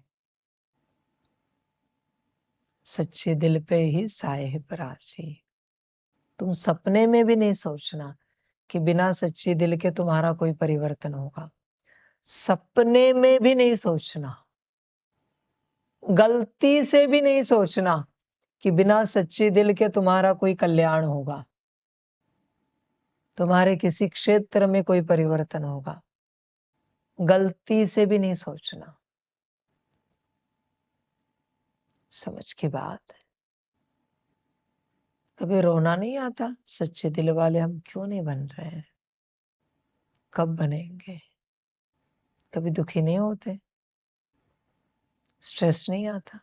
सच्चे दिल पे ही साहिब राजी। तुम सपने में भी नहीं सोचना कि बिना सच्चे दिल के तुम्हारा कोई परिवर्तन होगा। सपने में भी नहीं सोचना, गलती से भी नहीं सोचना कि बिना सच्चे दिल के तुम्हारा कोई कल्याण होगा, तुम्हारे किसी क्षेत्र में कोई परिवर्तन होगा। गलती से भी नहीं सोचना। समझ की बात है। कभी रोना नहीं आता, सच्चे दिल वाले हम क्यों नहीं बन रहे हैं? कब बनेंगे? कभी दुखी नहीं होते? स्ट्रेस नहीं आता?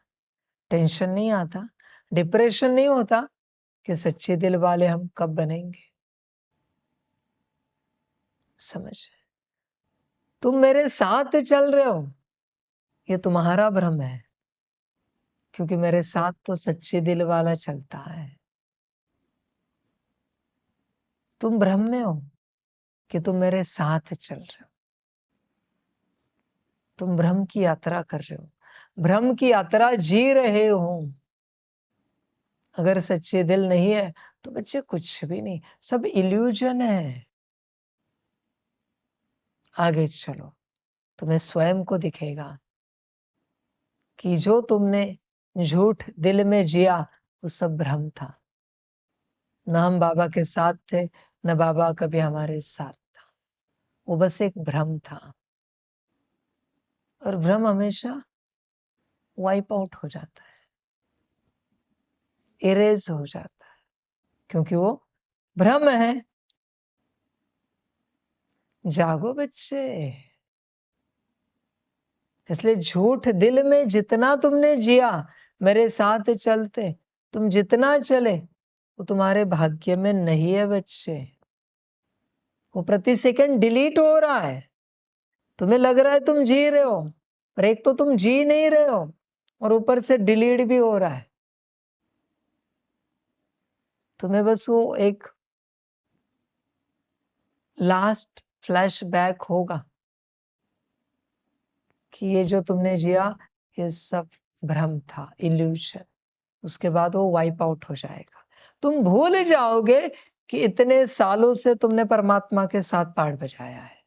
टेंशन नहीं आता? डिप्रेशन नहीं होता कि सच्चे दिल वाले हम कब बनेंगे? समझ? तुम मेरे साथ चल रहे हो, ये तुम्हारा भ्रम है, क्योंकि मेरे साथ तो सच्चे दिल वाला चलता है। तुम भ्रम में हो कि तुम मेरे साथ चल रहे हो। तुम भ्रम की यात्रा कर रहे हो, भ्रम की यात्रा जी रहे हो। अगर सच्चे दिल नहीं है तो बच्चे कुछ भी नहीं, सब इल्यूजन है। आगे चलो, तुम्हें स्वयं को दिखेगा कि जो तुमने झूठ दिल में जिया वो सब भ्रम था। न हम बाबा के साथ थे, न बाबा कभी हमारे साथ था। वो बस एक भ्रम था, और भ्रम हमेशा वाइप आउट हो जाता है, इरेज हो जाता है, क्योंकि वो भ्रम है। जागो बच्चे। इसलिए झूठ दिल में जितना तुमने जिया, मेरे साथ चलते तुम जितना चले, वो तुम्हारे भाग्य में नहीं है बच्चे। वो प्रति सेकंड डिलीट हो रहा है। तुम्हें लग रहा है तुम जी रहे हो, और एक तो तुम जी नहीं रहे हो और ऊपर से डिलीट भी हो रहा है। तुम्हें बस वो एक लास्ट फ्लैशबैक होगा कि ये जो तुमने जिया ये सब भ्रम था, इल्यूशन। उसके बाद वो वाइप आउट हो जाएगा। तुम भूल जाओगे कि इतने सालों से तुमने परमात्मा के साथ पाठ बजाया है।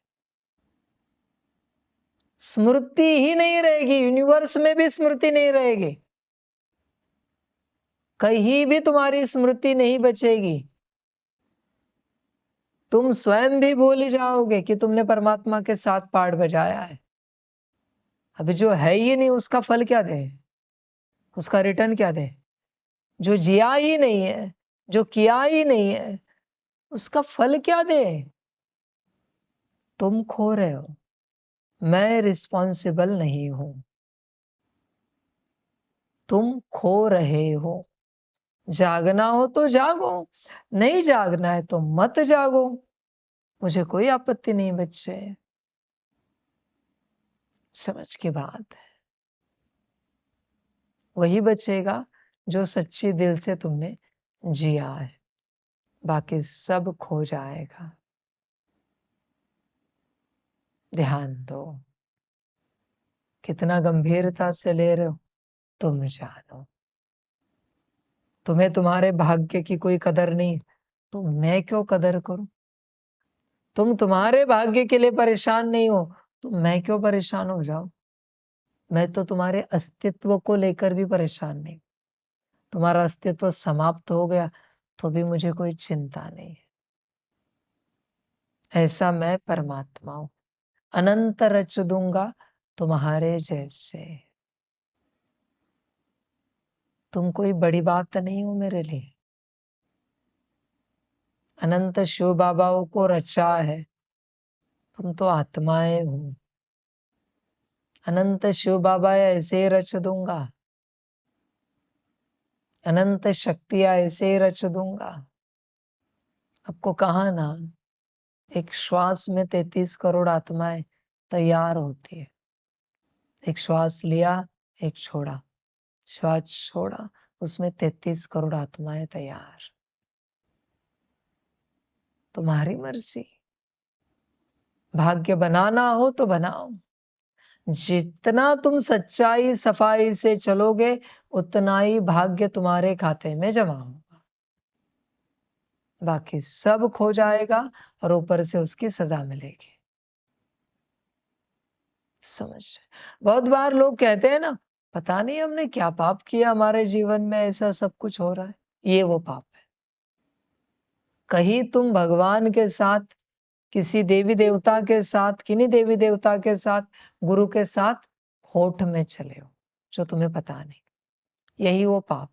स्मृति ही नहीं रहेगी, यूनिवर्स में भी स्मृति नहीं रहेगी, कहीं भी तुम्हारी स्मृति नहीं बचेगी। तुम स्वयं भी भूल जाओगे कि तुमने परमात्मा के साथ पाठ बजाया है। अभी जो है ही नहीं उसका फल क्या दे, उसका रिटर्न क्या दे? जो जिया ही नहीं है, जो किया ही नहीं है, उसका फल क्या दे? तुम खो रहे हो, मैं रिस्पॉन्सिबल नहीं हूं। तुम खो रहे हो। जागना हो तो जागो, नहीं जागना है तो मत जागो, मुझे कोई आपत्ति नहीं बच्चे। समझ की बात है। वही बचेगा जो सच्ची दिल से तुमने जिया है, बाकी सब खो जाएगा। ध्यान दो, कितना गंभीरता से ले रहे हो तुम जानो। तुम्हें तुम्हारे भाग्य की कोई कदर नहीं, तो मैं क्यों कदर करूं? तुम तुम्हारे भाग्य के लिए परेशान नहीं हो तो मैं क्यों परेशान हो जाऊं? मैं तो तुम्हारे अस्तित्व को लेकर भी परेशान नहीं। तुम्हारा अस्तित्व समाप्त हो गया तो भी मुझे कोई चिंता नहीं है। ऐसा मैं परमात्मा हूं, अनंत रच दूंगा तुम्हारे जैसे। तुम कोई बड़ी बात नहीं हो मेरे लिए। अनंत शिव बाबाओं को रचा है, तुम तो आत्माएं हो। अनंत शिव बाबा ऐसे ही रच दूंगा, अनंत शक्तियां ऐसे ही रच दूंगा। आपको कहा ना, एक श्वास में 33 करोड़ आत्माएं तैयार होती है। एक श्वास लिया, एक छोड़ा, श्वास छोड़ा, उसमें 33 करोड़ आत्माएं तैयार। तुम्हारी मर्जी। भाग्य बनाना हो तो बनाओ। जितना तुम सच्चाई सफाई से चलोगे, उतना ही भाग्य तुम्हारे खाते में जमा होगा। बाकी सब खो जाएगा और ऊपर से उसकी सजा मिलेगी। समझ। बहुत बार लोग कहते हैं ना, पता नहीं हमने क्या पाप किया, हमारे जीवन में ऐसा सब कुछ हो रहा है। ये वो पाप है। कहीं तुम भगवान के साथ, किसी देवी देवता के साथ, किन्हीं देवी देवता के साथ, गुरु के साथ खोट में चले हो, जो तुम्हें पता नहीं। यही वो पाप।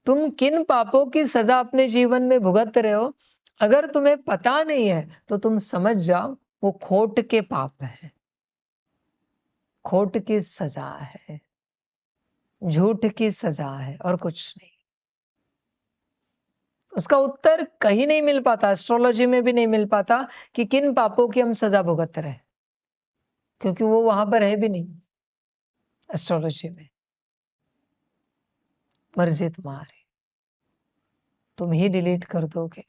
तुम किन पापों की सजा अपने जीवन में भुगत रहे हो, अगर तुम्हें पता नहीं है तो तुम समझ जाओ वो खोट के पाप है, खोट की सजा है, झूठ की सजा है, और कुछ नहीं। उसका उत्तर कहीं नहीं मिल पाता, एस्ट्रोलॉजी में भी नहीं मिल पाता कि किन पापों की हम सजा भुगत रहे, क्योंकि वो वहां पर है भी नहीं एस्ट्रोलॉजी में। मर्जी तुम्हारी, तुम ही डिलीट कर दोगे।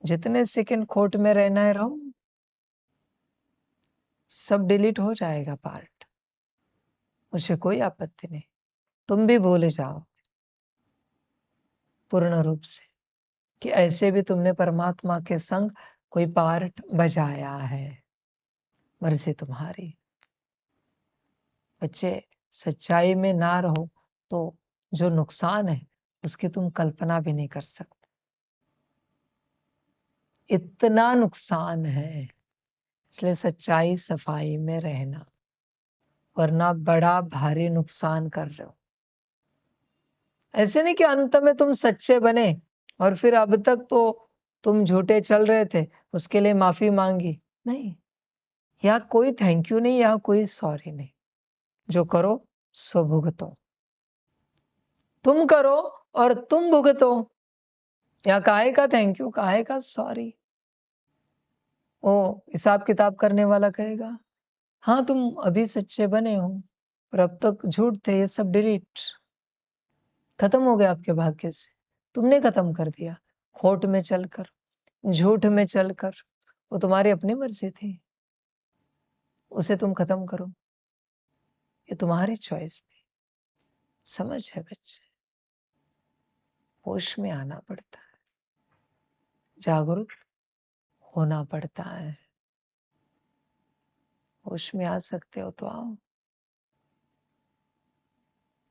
जितने सेकंड खोट में रहना है रहो, सब डिलीट हो जाएगा पार्ट, मुझे कोई आपत्ति नहीं। तुम भी भूल जाओ पूर्ण रूप से कि ऐसे भी तुमने परमात्मा के संग कोई पार्ट बजाया है। मर्जी तुम्हारी। बच्चे, सच्चाई में ना रहो तो जो नुकसान है उसकी तुम कल्पना भी नहीं कर सकते। इतना नुकसान है, इसलिए सच्चाई सफाई में रहना, वरना बड़ा भारी नुकसान कर रहे हो। ऐसे नहीं कि अंत में तुम सच्चे बने और फिर अब तक तो तुम झूठे चल रहे थे, उसके लिए माफी मांगी। नहीं, यहाँ कोई थैंक यू नहीं, यहाँ कोई सॉरी नहीं। जो करो सो भुगतो। तुम करो और तुम भुगतो। या काहे का थैंक यू, काहे का सॉरी। ओ हिसाब किताब करने वाला कहेगा, हाँ तुम अभी सच्चे बने हो और अब तक झूठ थे, ये सब डिलीट, खत्म हो गया आपके भाग्य से। तुमने खत्म कर दिया, खोट में चलकर, झूठ में चलकर। वो तुम्हारी अपनी मर्जी थी, उसे तुम खत्म करो, ये तुम्हारी चॉइस थी। समझ है बच्चे? होश में आना पड़ता है, जागरूक होना पड़ता है। होश में आ सकते हो तो आओ।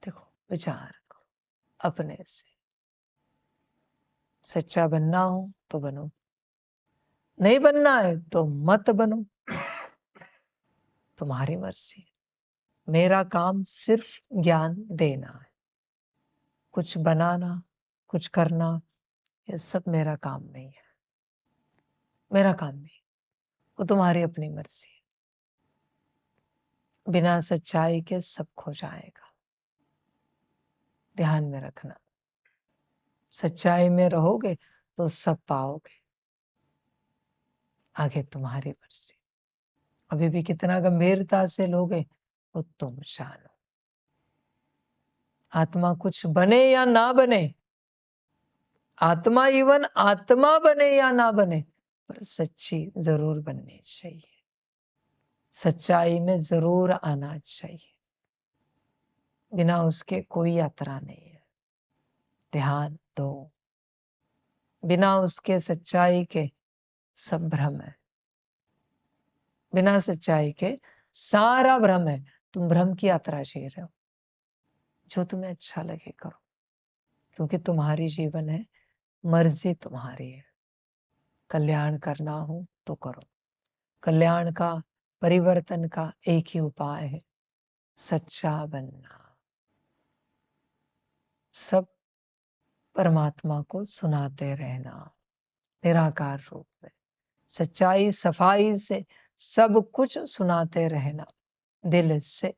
देखो, विचार करो अपने से। सच्चा बनना हो तो बनो, नहीं बनना है तो मत बनो, तुम्हारी मर्जी। मेरा काम सिर्फ ज्ञान देना है। कुछ बनाना, कुछ करना, ये सब मेरा काम नहीं है, मेरा काम नहीं। वो तुम्हारी अपनी मर्जी है। बिना सच्चाई के सब खो जाएगा, ध्यान में रखना। सच्चाई में रहोगे तो सब पाओगे, आगे तुम्हारी मर्जी। अभी भी कितना गंभीरता से लोगे वो तुम जानो। आत्मा कुछ बने या ना बने, आत्मा इवन आत्मा बने या ना बने, पर सच्ची जरूर बननी चाहिए, सच्चाई में जरूर आना चाहिए। बिना उसके कोई यात्रा नहीं है। ध्यान दो, बिना उसके सच्चाई के सब भ्रम है। बिना सच्चाई के सारा भ्रम है। तुम भ्रम की यात्रा जी रहे हो। जो तुम्हें अच्छा लगे करो, क्योंकि तुम्हारी जीवन है, मर्जी तुम्हारी है। कल्याण करना हो तो करो। कल्याण का, परिवर्तन का एक ही उपाय है, सच्चा बनना। सब परमात्मा को सुनाते रहना निराकार रूप में, सच्चाई सफाई से सब कुछ सुनाते रहना दिल से।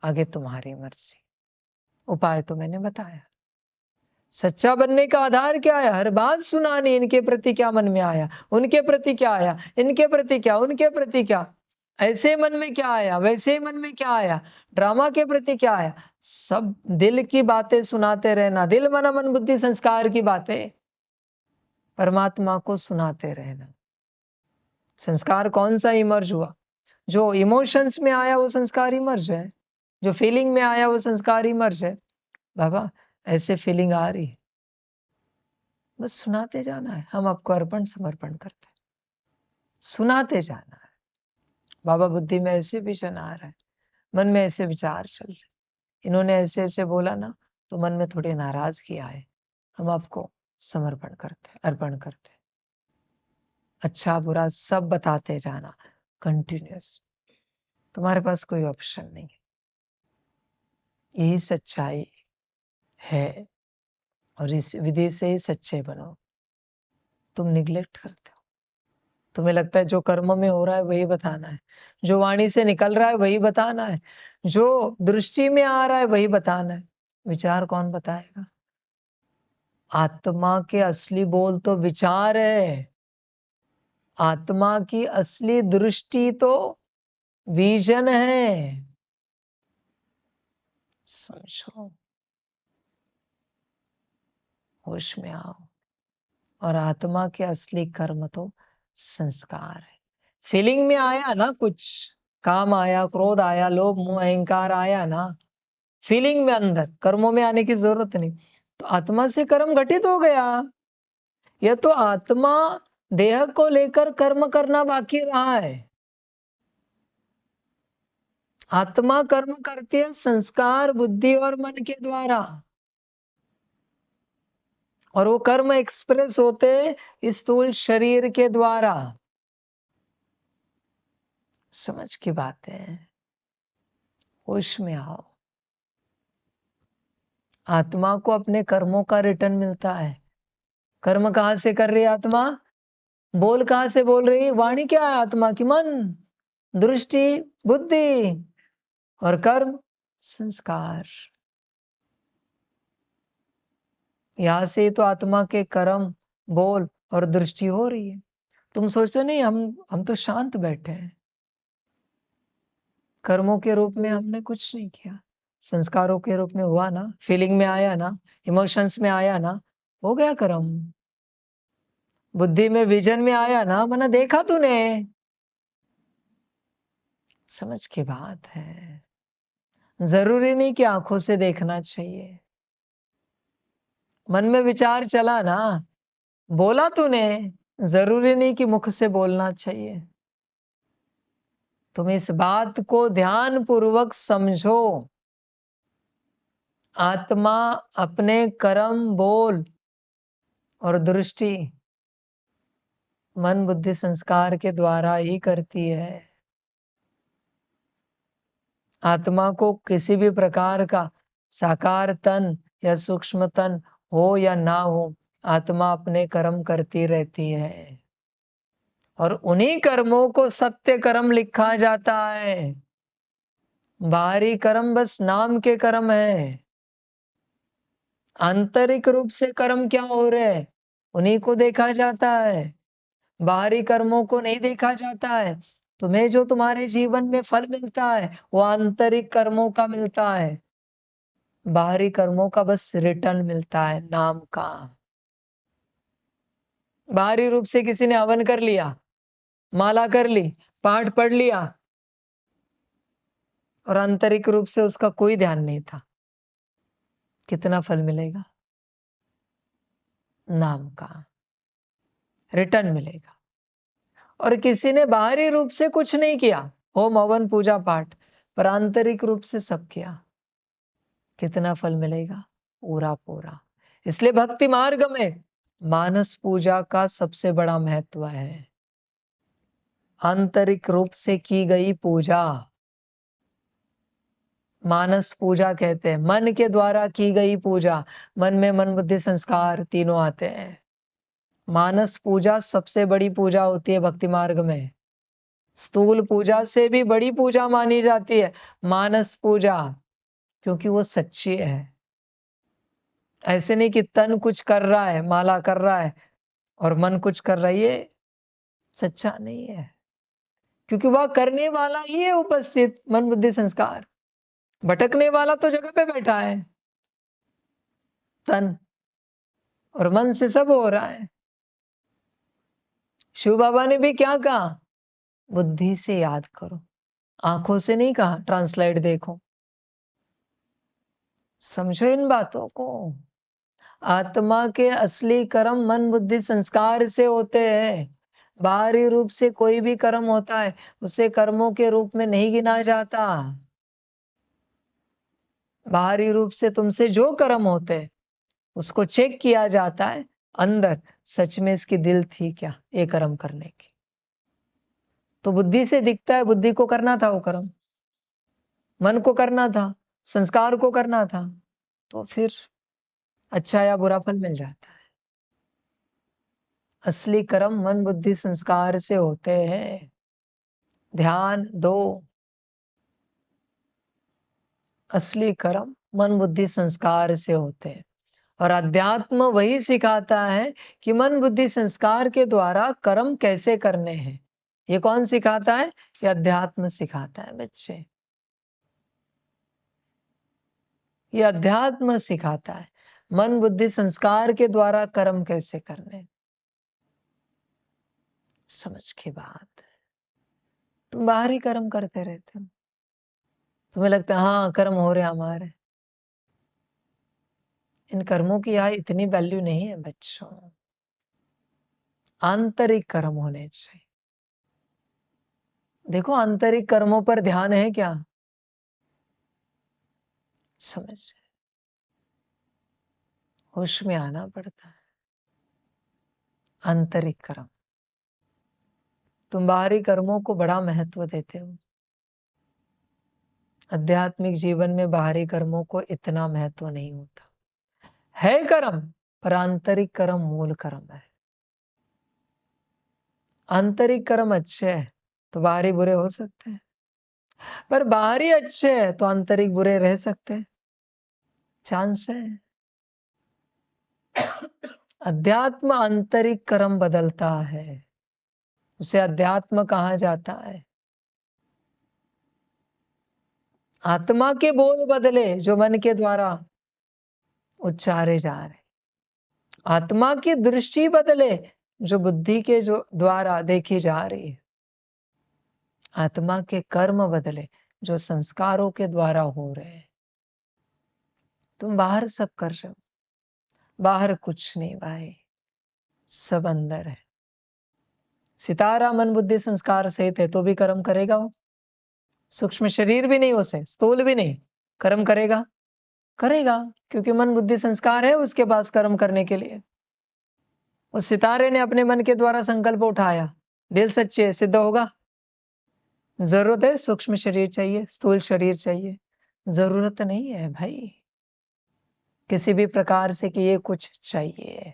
आगे तुम्हारी मर्जी। उपाय तो मैंने बताया। सच्चा बनने का आधार क्या है? हर बात सुनानी। इनके प्रति क्या मन में आया, उनके प्रति क्या आया, इनके प्रति क्या, उनके प्रति क्या, ऐसे मन में क्या आया, वैसे मन में क्या आया, ड्रामा के प्रति क्या आया, सब दिल की बातें सुनाते रहना। दिल मन बुद्धि संस्कार की बातें परमात्मा को सुनाते रहना। संस्कार कौन सा इमर्ज हुआ? जो इमोशंस में आया वो संस्कार इमर्ज है, जो फीलिंग में आया वो संस्कार इमर्ज है। बाबा ऐसे फीलिंग आ रही, बस सुनाते जाना है। हम आपको अर्पण समर्पण करते हैं, सुनाते जाना है। बाबा बुद्धि में ऐसे विजन आ रहा है, मन में ऐसे विचार चल रहे, इन्होंने ऐसे ऐसे बोला ना, तो मन में थोड़ी नाराजगी आए, हम आपको समर्पण करते हैं, अर्पण करते हैं। अच्छा बुरा सब बताते जाना कंटिन्यूअस। तुम्हारे पास कोई ऑप्शन नहीं है, यही सच्चाई है। और इस विधि से ही सच्चे बनो। तुम निग्लेक्ट करते हो, तुम्हें लगता है जो कर्म में हो रहा है वही बताना है, जो वाणी से निकल रहा है वही बताना है, जो दृष्टि में आ रहा है वही बताना है। विचार कौन बताएगा? आत्मा के असली बोल तो विचार है। आत्मा की असली दृष्टि तो विजन है। समझो, होश में आओ। और आत्मा के असली कर्म तो संस्कार है। फीलिंग में आया ना कुछ, काम आया, क्रोध आया, लोभ मोह अहंकार आया ना, फीलिंग में, अंदर कर्मों में आने की जरूरत नहीं, तो आत्मा से कर्म घटित हो गया। यह तो आत्मा देह को लेकर कर्म करना बाकी रहा है। आत्मा कर्म करती है संस्कार बुद्धि और मन के द्वारा, और वो कर्म एक्सप्रेस होते इस स्थूल शरीर के द्वारा। समझ की बात है, होश में आओ। आत्मा को अपने कर्मों का रिटर्न मिलता है। कर्म कहां से कर रही है आत्मा? बोल कहां से बोल रही है? वाणी क्या है आत्मा की? मन, दृष्टि, बुद्धि, और कर्म संस्कार। यहां से तो आत्मा के कर्म, बोल और दृष्टि हो रही है। तुम सोचो नहीं हम तो शांत बैठे हैं, कर्मों के रूप में हमने कुछ नहीं किया, संस्कारों के रूप में हुआ ना, फीलिंग में आया ना, इमोशंस में आया ना, हो गया कर्म। बुद्धि में विजन में आया ना, मना देखा तूने। समझ की बात है। जरूरी नहीं कि आंखों से देखना चाहिए। मन में विचार चला ना, बोला तूने, जरूरी नहीं कि मुख से बोलना चाहिए। तुम इस बात को ध्यान पूर्वक समझो। आत्मा अपने कर्म, बोल और दृष्टि मन बुद्धि संस्कार के द्वारा ही करती है। आत्मा को किसी भी प्रकार का साकार तन या सूक्ष्म तन हो या ना हो, आत्मा अपने कर्म करती रहती है, और उन्हीं कर्मों को सत्य कर्म लिखा जाता है। बाहरी कर्म बस नाम के कर्म है। आंतरिक रूप से कर्म क्या हो रहे हैं उन्हीं को देखा जाता है, बाहरी कर्मों को नहीं देखा जाता है। तुम्हें जो तुम्हारे जीवन में फल मिलता है वो आंतरिक कर्मों का मिलता है, बाहरी कर्मों का बस रिटर्न मिलता है, नाम का। बाहरी रूप से किसी ने हवन कर लिया, माला कर ली, पाठ पढ़ लिया, और आंतरिक रूप से उसका कोई ध्यान नहीं था, कितना फल मिलेगा? नाम का रिटर्न मिलेगा। और किसी ने बाहरी रूप से कुछ नहीं किया, होम हवन पूजा पाठ, पर आंतरिक रूप से सब किया, कितना फल मिलेगा? पूरा पूरा। इसलिए भक्ति मार्ग में मानस पूजा का सबसे बड़ा महत्व है। आंतरिक रूप से की गई पूजा, मानस पूजा कहते हैं, मन के द्वारा की गई पूजा। मन में मन बुद्धि संस्कार तीनों आते हैं। मानस पूजा सबसे बड़ी पूजा होती है भक्ति मार्ग में। स्थूल पूजा से भी बड़ी पूजा मानी जाती है मानस पूजा, क्योंकि वो सच्ची है। ऐसे नहीं कि तन कुछ कर रहा है, माला कर रहा है और मन कुछ कर रहा है, ये सच्चा नहीं है। क्योंकि वह करने वाला ही है उपस्थित, मन बुद्धि संस्कार। भटकने वाला तो जगह पे बैठा है, तन और मन से सब हो रहा है। शिव बाबा ने भी क्या कहा? बुद्धि से याद करो, आंखों से नहीं कहा ट्रांसलेट देखो। समझो इन बातों को। आत्मा के असली कर्म मन बुद्धि संस्कार से होते हैं। बाहरी रूप से कोई भी कर्म होता है, उसे कर्मों के रूप में नहीं गिना जाता। बाहरी रूप से तुमसे जो कर्म होते हैं उसको चेक किया जाता है अंदर, सच में इसकी दिल थी क्या ये कर्म करने की। तो बुद्धि से दिखता है, बुद्धि को करना था वो कर्म, मन को करना था, संस्कार को करना था, तो फिर अच्छा या बुरा फल मिल जाता है। असली कर्म मन बुद्धि संस्कार से होते हैं। ध्यान दो, असली कर्म मन बुद्धि संस्कार से होते हैं। और अध्यात्म वही सिखाता है कि मन बुद्धि संस्कार के द्वारा कर्म कैसे करने हैं। ये कौन सिखाता है? ये अध्यात्म सिखाता है बच्चे। ये अध्यात्म सिखाता है मन बुद्धि संस्कार के द्वारा कर्म कैसे करने। समझ की बात है। तुम बाहरी कर्म करते रहते हो, तुम्हें लगता है हाँ कर्म हो रहे हमारे। इन कर्मों की यहाँ इतनी वैल्यू नहीं है बच्चों। आंतरिक कर्म होने चाहिए। देखो आंतरिक कर्मों पर ध्यान है क्या? समझ, होश में आना पड़ता है। आंतरिक कर्म, तुम बाहरी कर्मों को बड़ा महत्व देते हो। आध्यात्मिक जीवन में बाहरी कर्मों को इतना महत्व नहीं होता है। कर्म पर आंतरिक कर्म मूल कर्म है। आंतरिक कर्म अच्छे है तो बाहरी बुरे हो सकते हैं, पर बाहरी अच्छे है तो आंतरिक बुरे रह सकते हैं, चांस है। अध्यात्म आंतरिक कर्म बदलता है, उसे अध्यात्म कहा जाता है। आत्मा के बोल बदले जो मन के द्वारा उच्चारे जा रहे, आत्मा की दृष्टि बदले जो बुद्धि के जो द्वारा देखी जा रही है, आत्मा के कर्म बदले जो संस्कारों के द्वारा हो रहे हैं। तुम बाहर सब कर रहे हो, बाहर कुछ नहीं भाई, सब अंदर है। सितारा मन बुद्धि संस्कार सहित है तो भी कर्म करेगा वो। सूक्ष्म शरीर भी नहीं उसे, स्थूल भी नहीं, कर्म करेगा, करेगा, क्योंकि मन बुद्धि संस्कार है उसके पास कर्म करने के लिए। उस सितारे ने अपने मन के द्वारा संकल्प उठाया, दिल सच्चे सिद्ध होगा। जरूरत है सूक्ष्म शरीर चाहिए, स्थूल शरीर चाहिए, जरूरत नहीं है भाई किसी भी प्रकार से कि ये कुछ चाहिए।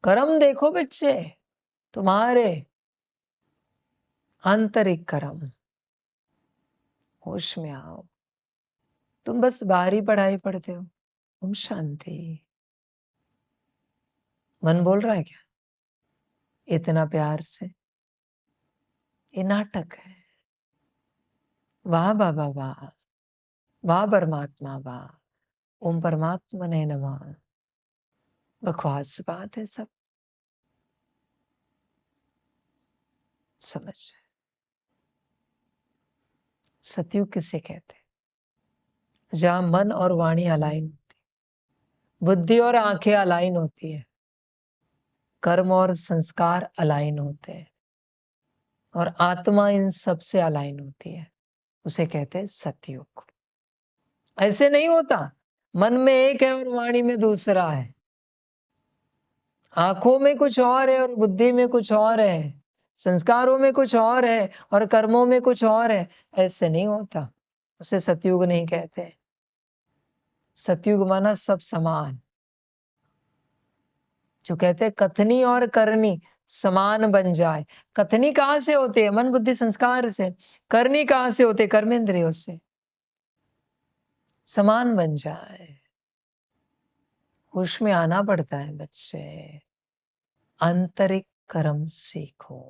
कर्म देखो बच्चे, तुम्हारे आंतरिक कर्म। होश में आओ। तुम बस बाहरी पढ़ाई पढ़ते हो। तुम शांति। मन बोल रहा है क्या इतना प्यार से? ये नाटक है। वाह बाबा वाह, वाह परमात्मा वाह, ओम परमात्मा ने नमः। बकवास बात है सब। समझ, सतयुग किसे कहते हैं? जहां मन और वाणी अलाइन होती, बुद्धि और आंखें अलाइन होती है, कर्म और संस्कार अलाइन होते हैं और आत्मा इन सब से अलाइन होती है, उसे कहते हैं सतयुग। ऐसे नहीं होता मन में एक है और वाणी में दूसरा है, आंखों में कुछ और है और बुद्धि में कुछ और है, संस्कारों में कुछ और है और कर्मों में कुछ और है। ऐसे नहीं होता। उसे सतयुग नहीं कहते। सतयुग माना सब समान। जो कहते हैं कथनी और करनी समान बन जाए। कथनी कहां से होती है? मन बुद्धि संस्कार से। करनी कहां से होते? कर्मेंद्रियों से। समान बन जाए। होश में आना पड़ता है बच्चे। आंतरिक कर्म सीखो।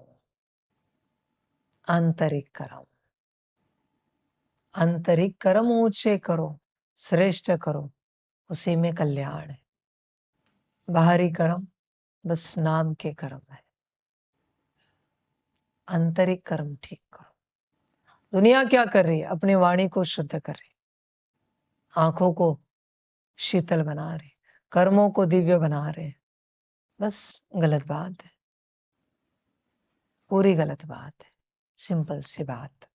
आंतरिक कर्म। आंतरिक कर्म ऊंचे करो, श्रेष्ठ करो, उसी में कल्याण है। बाहरी कर्म बस नाम के कर्म है। आंतरिक कर्म ठीक करो। दुनिया क्या कर रही है? अपनी वाणी को शुद्ध कर रही, आंखों को शीतल बना रहे, कर्मों को दिव्य बना रहे। बस गलत बात है, पूरी गलत बात है। सिंपल सी बात।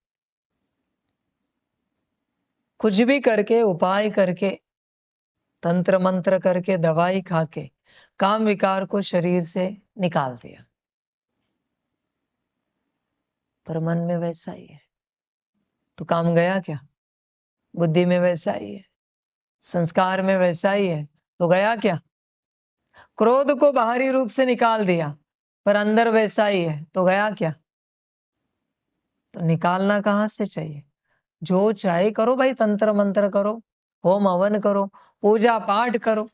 कुछ भी करके, उपाय करके, तंत्र मंत्र करके, दवाई खा के काम विकार को शरीर से निकाल दिया, पर मन में वैसा ही है तो काम गया क्या? बुद्धि में वैसा ही है, संस्कार में वैसा ही है तो गया क्या? क्रोध को बाहरी रूप से निकाल दिया पर अंदर वैसा ही है तो गया क्या? तो निकालना कहां से चाहिए? जो चाहे करो भाई, तंत्र मंत्र करो, होम हवन करो, पूजा पाठ करो,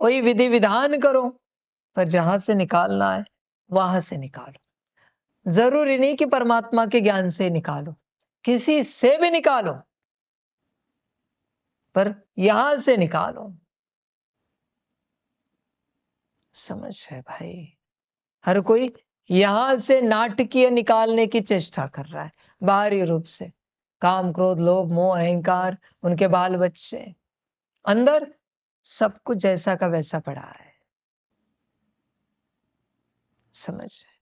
कोई विधि विधान करो, पर जहां से निकालना है वहां से निकालो। जरूरी नहीं कि परमात्मा के ज्ञान से निकालो, किसी से भी निकालो, पर यहां से निकालो। समझ है भाई? हर कोई यहां से नाटकीय निकालने की चेष्टा कर रहा है, बाहरी रूप से। काम क्रोध लोभ मोह अहंकार, उनके बाल बच्चे, अंदर सब कुछ जैसा का वैसा पड़ा है। समझ है?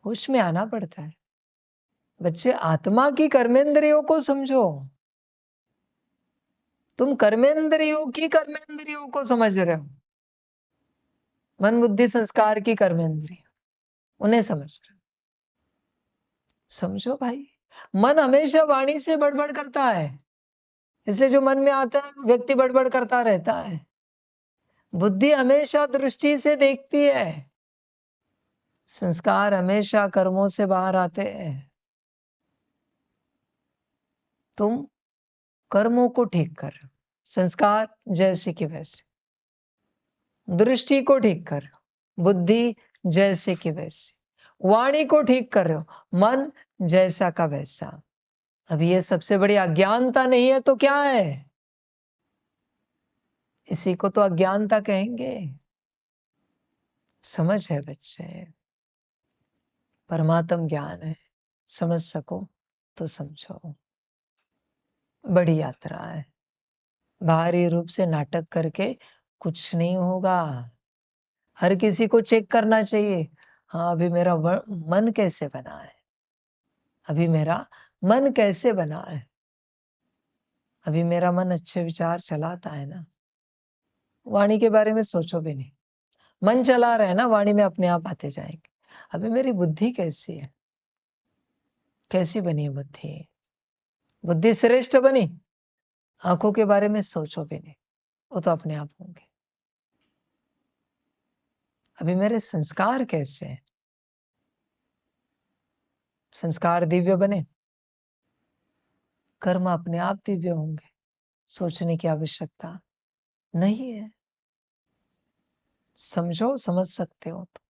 होश में आना पड़ता है बच्चे। आत्मा की कर्मेंद्रियों को समझो। तुम कर्मेंद्रियों की कर्मेंद्रियों को समझ रहे हो। मन बुद्धि संस्कार की कर्मेंद्रिय, उन्हें समझ रहे हो। समझो भाई। मन हमेशा वाणी से बड़बड़ करता है, इसलिए जो मन में आता है व्यक्ति बड़बड़ करता रहता है। बुद्धि हमेशा दृष्टि से देखती है, संस्कार हमेशा कर्मों से बाहर आते हैं। तुम कर्मों को ठीक कर रहे हो, संस्कार जैसे कि वैसे। दृष्टि को ठीक कर रहे हो, बुद्धि जैसे कि वैसे। वाणी को ठीक कर रहे हो, मन जैसा का वैसा। अब ये सबसे बड़ी अज्ञानता नहीं है तो क्या है? इसी को तो अज्ञानता कहेंगे। समझ है बच्चे? परमात्म ज्ञान है, समझ सको तो समझो। बड़ी यात्रा है। बाहरी रूप से नाटक करके कुछ नहीं होगा। हर किसी को चेक करना चाहिए, हाँ अभी मेरा मन कैसे बना है, अभी मेरा मन कैसे बना है, अभी मेरा मन अच्छे विचार चलाता है ना? वाणी के बारे में सोचो भी नहीं, मन चला रहे ना, वाणी में अपने आप आते जाएंगे। अभी मेरी बुद्धि कैसी है, कैसी बनी है बुद्धि? बुद्धि श्रेष्ठ बनी? आंखों के बारे में सोचो भी नहीं, वो तो अपने आप होंगे। अभी मेरे संस्कार कैसे हैं? संस्कार दिव्य बने, कर्म अपने आप दिव्य होंगे, सोचने की आवश्यकता नहीं है। समझो, समझ सकते हो तो।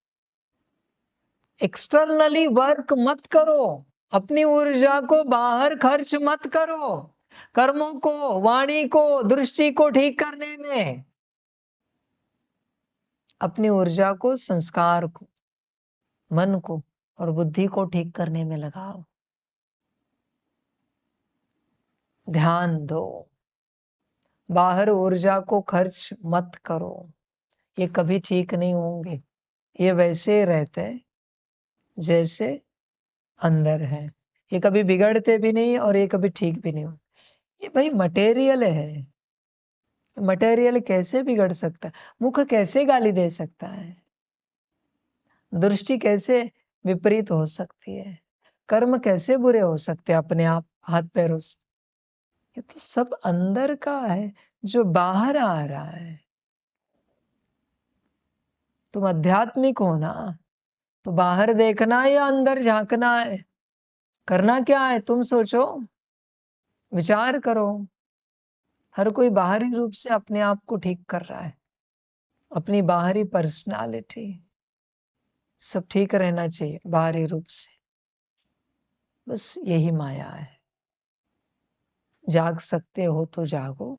एक्सटर्नली वर्क मत करो, अपनी ऊर्जा को बाहर खर्च मत करो, कर्मों को, वाणी को, दृष्टि को ठीक करने में। अपनी ऊर्जा को, संस्कार को, मन को और बुद्धि को ठीक करने में लगाओ। ध्यान दो, बाहर ऊर्जा को खर्च मत करो। ये कभी ठीक नहीं होंगे, ये वैसे रहते हैं जैसे अंदर है। ये कभी बिगड़ते भी नहीं और ये कभी ठीक भी नहीं होते। ये भाई मटेरियल है, मटेरियल कैसे बिगड़ सकता है? मुख कैसे गाली दे सकता है? दृष्टि कैसे विपरीत हो सकती है? कर्म कैसे बुरे हो सकते हैं अपने आप हाथ पैरों से? ये तो सब अंदर का है जो बाहर आ रहा है। तुम आध्यात्मिक हो ना, तो बाहर देखना है या अंदर झांकना है? करना क्या है तुम सोचो, विचार करो। हर कोई बाहरी रूप से अपने आप को ठीक कर रहा है, अपनी बाहरी पर्सनालिटी सब ठीक रहना चाहिए बाहरी रूप से। बस यही माया है। जाग सकते हो तो जागो,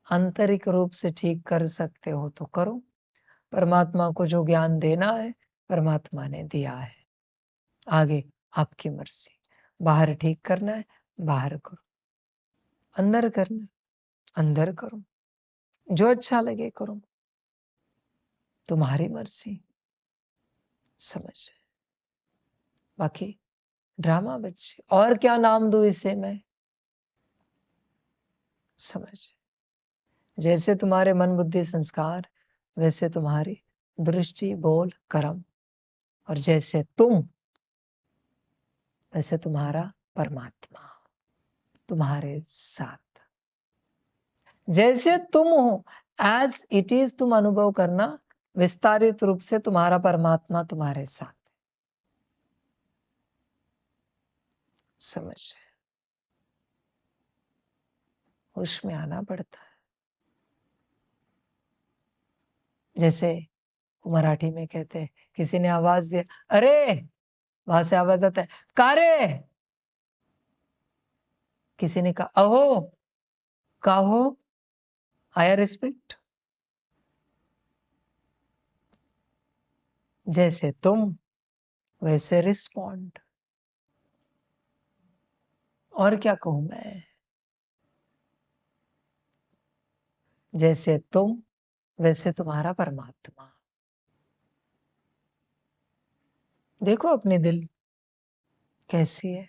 आंतरिक रूप से ठीक कर सकते हो तो करो। परमात्मा को जो ज्ञान देना है परमात्मा ने दिया है, आगे आपकी मर्जी। बाहर ठीक करना है बाहर करो, अंदर करना है अंदर करो, जो अच्छा लगे करो, तुम्हारी मर्जी। समझ? बाकी ड्रामा बच्चे, और क्या नाम दूं इसे मैं? समझ? जैसे तुम्हारे मन बुद्धि संस्कार, वैसे तुम्हारी दृष्टि बोल कर्म, और जैसे तुम वैसे तुम्हारा परमात्मा तुम्हारे साथ। जैसे तुम हो एज इट इज तुम अनुभव करना, विस्तारित रूप से तुम्हारा परमात्मा तुम्हारे साथ। समझ? होश में आना पड़ता है। जैसे मराठी में कहते हैं, किसी ने आवाज दिया अरे, वहां से आवाज आता है कारे। किसी ने कहा अहो, काहो, आया रिस्पेक्ट। जैसे तुम वैसे रिस्पॉन्ड। और क्या कहूं मैं? जैसे तुम वैसे तुम्हारा परमात्मा। देखो अपने दिल कैसी है।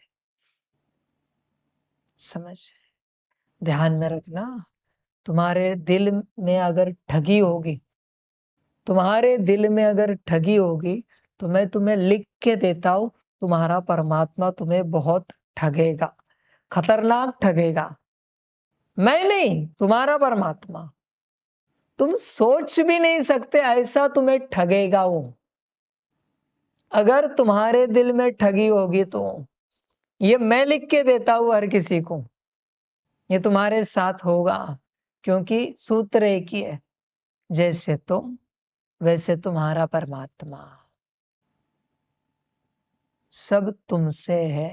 समझ? ध्यान में रखना, तुम्हारे दिल में अगर ठगी होगी, तुम्हारे दिल में अगर ठगी होगी, तो मैं तुम्हें लिख के देता हूं, तुम्हारा परमात्मा तुम्हें बहुत ठगेगा, खतरनाक ठगेगा। मैं नहीं, तुम्हारा परमात्मा। तुम सोच भी नहीं सकते ऐसा तुम्हें ठगेगा वो। अगर तुम्हारे दिल में ठगी होगी तो ये मैं लिख के देता हूं हर किसी को, ये तुम्हारे साथ होगा। क्योंकि सूत्र एक ही है, जैसे तुम वैसे तुम्हारा परमात्मा। सब तुमसे है,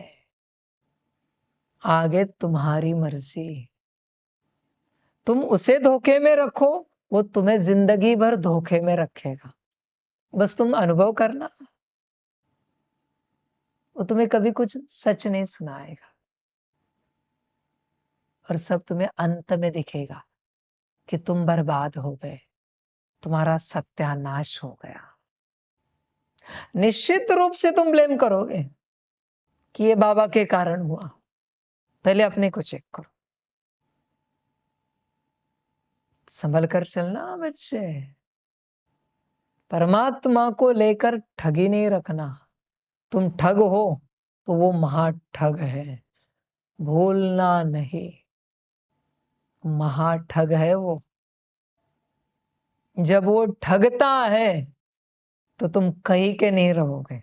आगे तुम्हारी मर्जी। तुम उसे धोखे में रखो, वो तुम्हें जिंदगी भर धोखे में रखेगा। बस तुम अनुभव करना, वो तुम्हें कभी कुछ सच नहीं सुनाएगा, और सब तुम्हें अंत में दिखेगा कि तुम बर्बाद हो गए, तुम्हारा सत्यानाश हो गया। निश्चित रूप से तुम ब्लेम करोगे कि ये बाबा के कारण हुआ। पहले अपने को चेक करो, संभल कर चलना बच्चे। परमात्मा को लेकर ठगी नहीं रखना। तुम ठग हो तो वो महाठग है, भूलना नहीं। महाठग है वो। जब वो ठगता है तो तुम कहीं के नहीं रहोगे,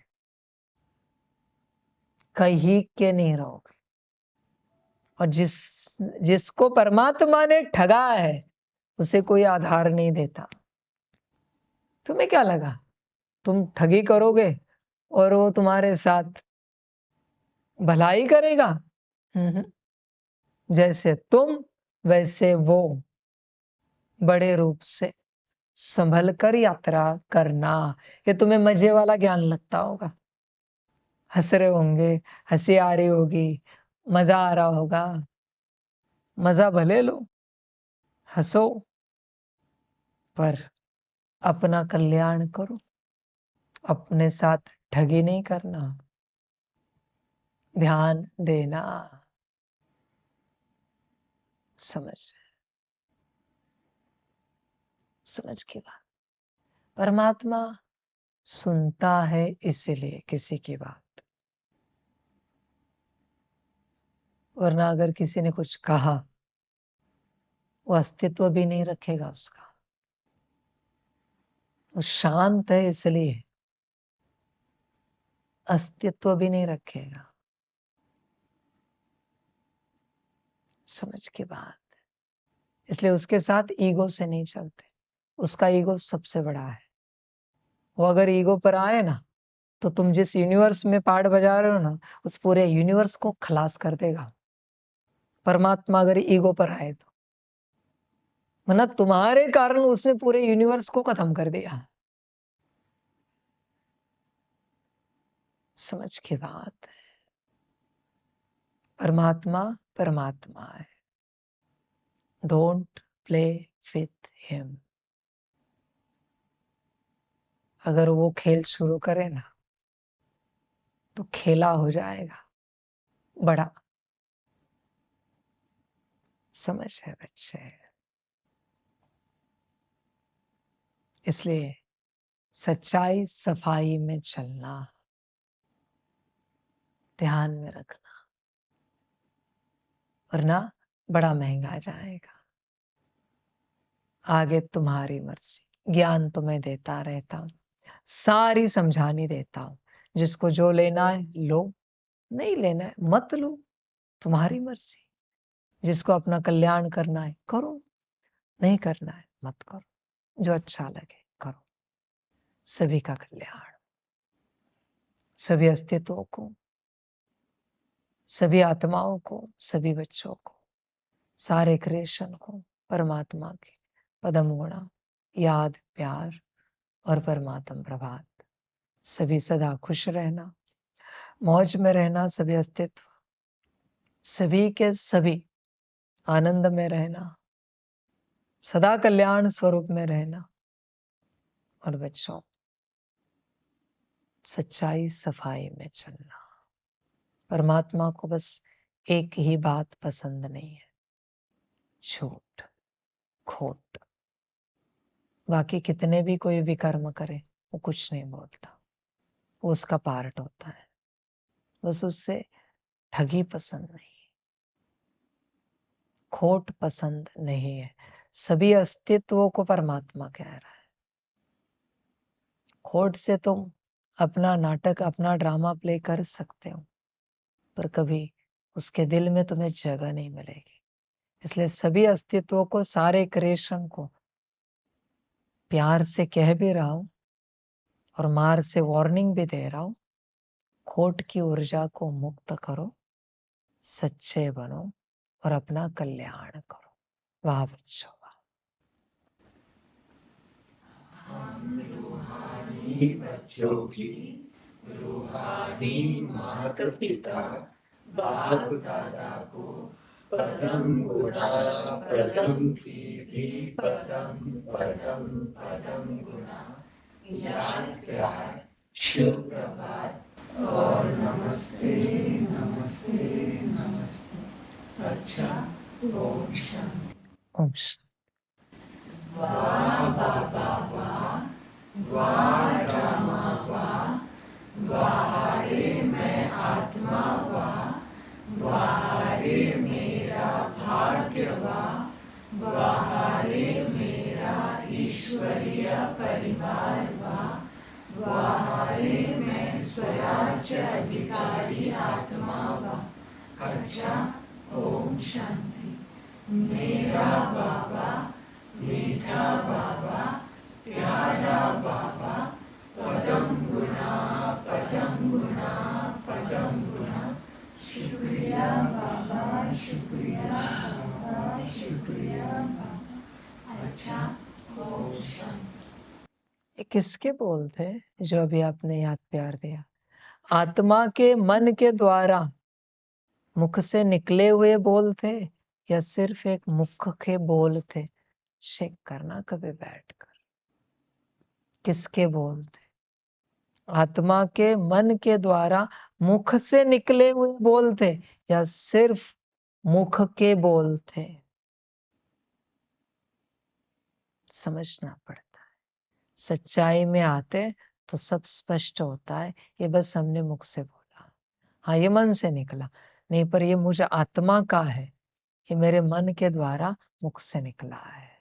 कहीं के नहीं रहोगे। और जिसको परमात्मा ने ठगा है उसे कोई आधार नहीं देता। तुम्हें क्या लगा तुम ठगी करोगे और वो तुम्हारे साथ भलाई करेगा? हम्म। जैसे तुम वैसे वो, बड़े रूप से संभल कर यात्रा करना। ये तुम्हें मजे वाला ज्ञान लगता होगा, हंस रहे होंगे, हंसी आ रही होगी, मजा आ रहा होगा। मजा भले लो, हंसो, पर अपना कल्याण करो, अपने साथ ठगी नहीं करना। ध्यान देना। समझ? समझ की बात। परमात्मा सुनता है इसलिए किसी की बात। वरना अगर किसी ने कुछ कहा, वो अस्तित्व भी नहीं रखेगा उसका। वो शांत है इसलिए अस्तित्व भी नहीं रखेगा। समझ की बात। इसलिए उसके साथ ईगो से नहीं चलते। उसका ईगो सबसे बड़ा है। वो अगर ईगो पर आए ना, तो तुम जिस यूनिवर्स में पार्ट बजा रहे हो ना, उस पूरे यूनिवर्स को खलास कर देगा। परमात्मा अगर ईगो पर आए तो, मतलब तुम्हारे कारण उसने पूरे यूनिवर्स को खत्म कर दिया। समझ की बात है। परमात्मा परमात्मा है। Don't play with him. अगर वो खेल शुरू करे ना, तो खेला हो जाएगा बड़ा। समझ है बच्चे। इसलिए सच्चाई सफाई में चलना ध्यान में रखना, वरना बड़ा महंगा जाएगा। आगे तुम्हारी मर्जी। ज्ञान तुम्हें देता रहता हूं, सारी समझानी देता हूं। जिसको जो लेना है लो, नहीं लेना है मत लो, तुम्हारी मर्जी। जिसको अपना कल्याण करना है करो, नहीं करना है मत करो। जो अच्छा लगे करो। सभी का कल्याण, सभी अस्तित्वों को, सभी आत्माओं को, सभी बच्चों को, सारे क्रिएशन को परमात्मा के पदम गुणा याद प्यार और परमात्म प्रभात। सभी सदा खुश रहना, मौज में रहना। सभी अस्तित्व, सभी के सभी आनंद में रहना, सदा कल्याण स्वरूप में रहना। और बच्चों, सच्चाई सफाई में चलना। परमात्मा को बस एक ही बात पसंद नहीं है, झूठ खोट। बाकी कितने भी कोई विकर्म करे, वो कुछ नहीं बोलता। वो उसका पार्ट होता है। बस उससे ठगी पसंद नहीं, खोट पसंद नहीं है। सभी अस्तित्वों को परमात्मा कह रहा है। खोट से तुम अपना नाटक, अपना ड्रामा प्ले कर सकते हो, पर कभी उसके दिल में तुम्हें जगह नहीं मिलेगी। इसलिए सभी अस्तित्वों को, सारे क्रिएशन को प्यार से कह भी रहा हूं और मार से वार्निंग भी दे रहा हूं। खोट की ऊर्जा को मुक्त करो, सच्चे बनो और अपना कल्याण करो। वाह बच्चों वाह। बच्चों की रूहानी माता पिता बाप दादा को पदम गुणा पदम की भी पदम पदम पदम गुणा याद प्यार शुभ प्रभात और नमस्ते नमस्ते नमस्ते। अच्छा ओम शांति। ओम शांति। वाह बाबा वाह, वाह रामा वाह, वाह रे मैं आत्मा वाह, वाह रे मेरा भाग्य वाह, वाह रे मेरा ईश्वरीय परिवार वाह, वाह रे मैं स्वराज्य अधिकारी आत्मा वाह। अच्छा ओम शांति। मेरा बाबा मीठा बाबा प्यारा बाबा पदम गुणा पदम गुणा पदम गुणा। शुक्रिया बाबा शुक्रिया बाबा शुक्रिया बाबा। अच्छा ओम शांति। ये किसके बोल थे जो अभी आपने याद प्यार दिया? आत्मा के मन के द्वारा मुख से निकले हुए बोल थे, या सिर्फ एक मुख के बोल थे? चेक करना कभी बैठकर। किसके बोल थे? आत्मा के मन के द्वारा मुख से निकले हुए बोल थे, या सिर्फ मुख के बोल थे? समझना पड़ता है। सच्चाई में आते तो सब स्पष्ट होता है। ये बस हमने मुख से बोला, हाँ ये मन से निकला। नहीं, पर ये मुझ आत्मा का है, ये मेरे मन के द्वारा मुख से निकला है।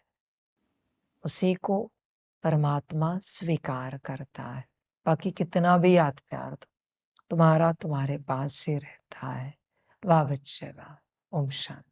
उसी को परमात्मा स्वीकार करता है। बाकी कितना भी याद प्यार दो, तुम्हारा तुम्हारे पास ही रहता है। वाह बच्चे वाह। ओम शांति।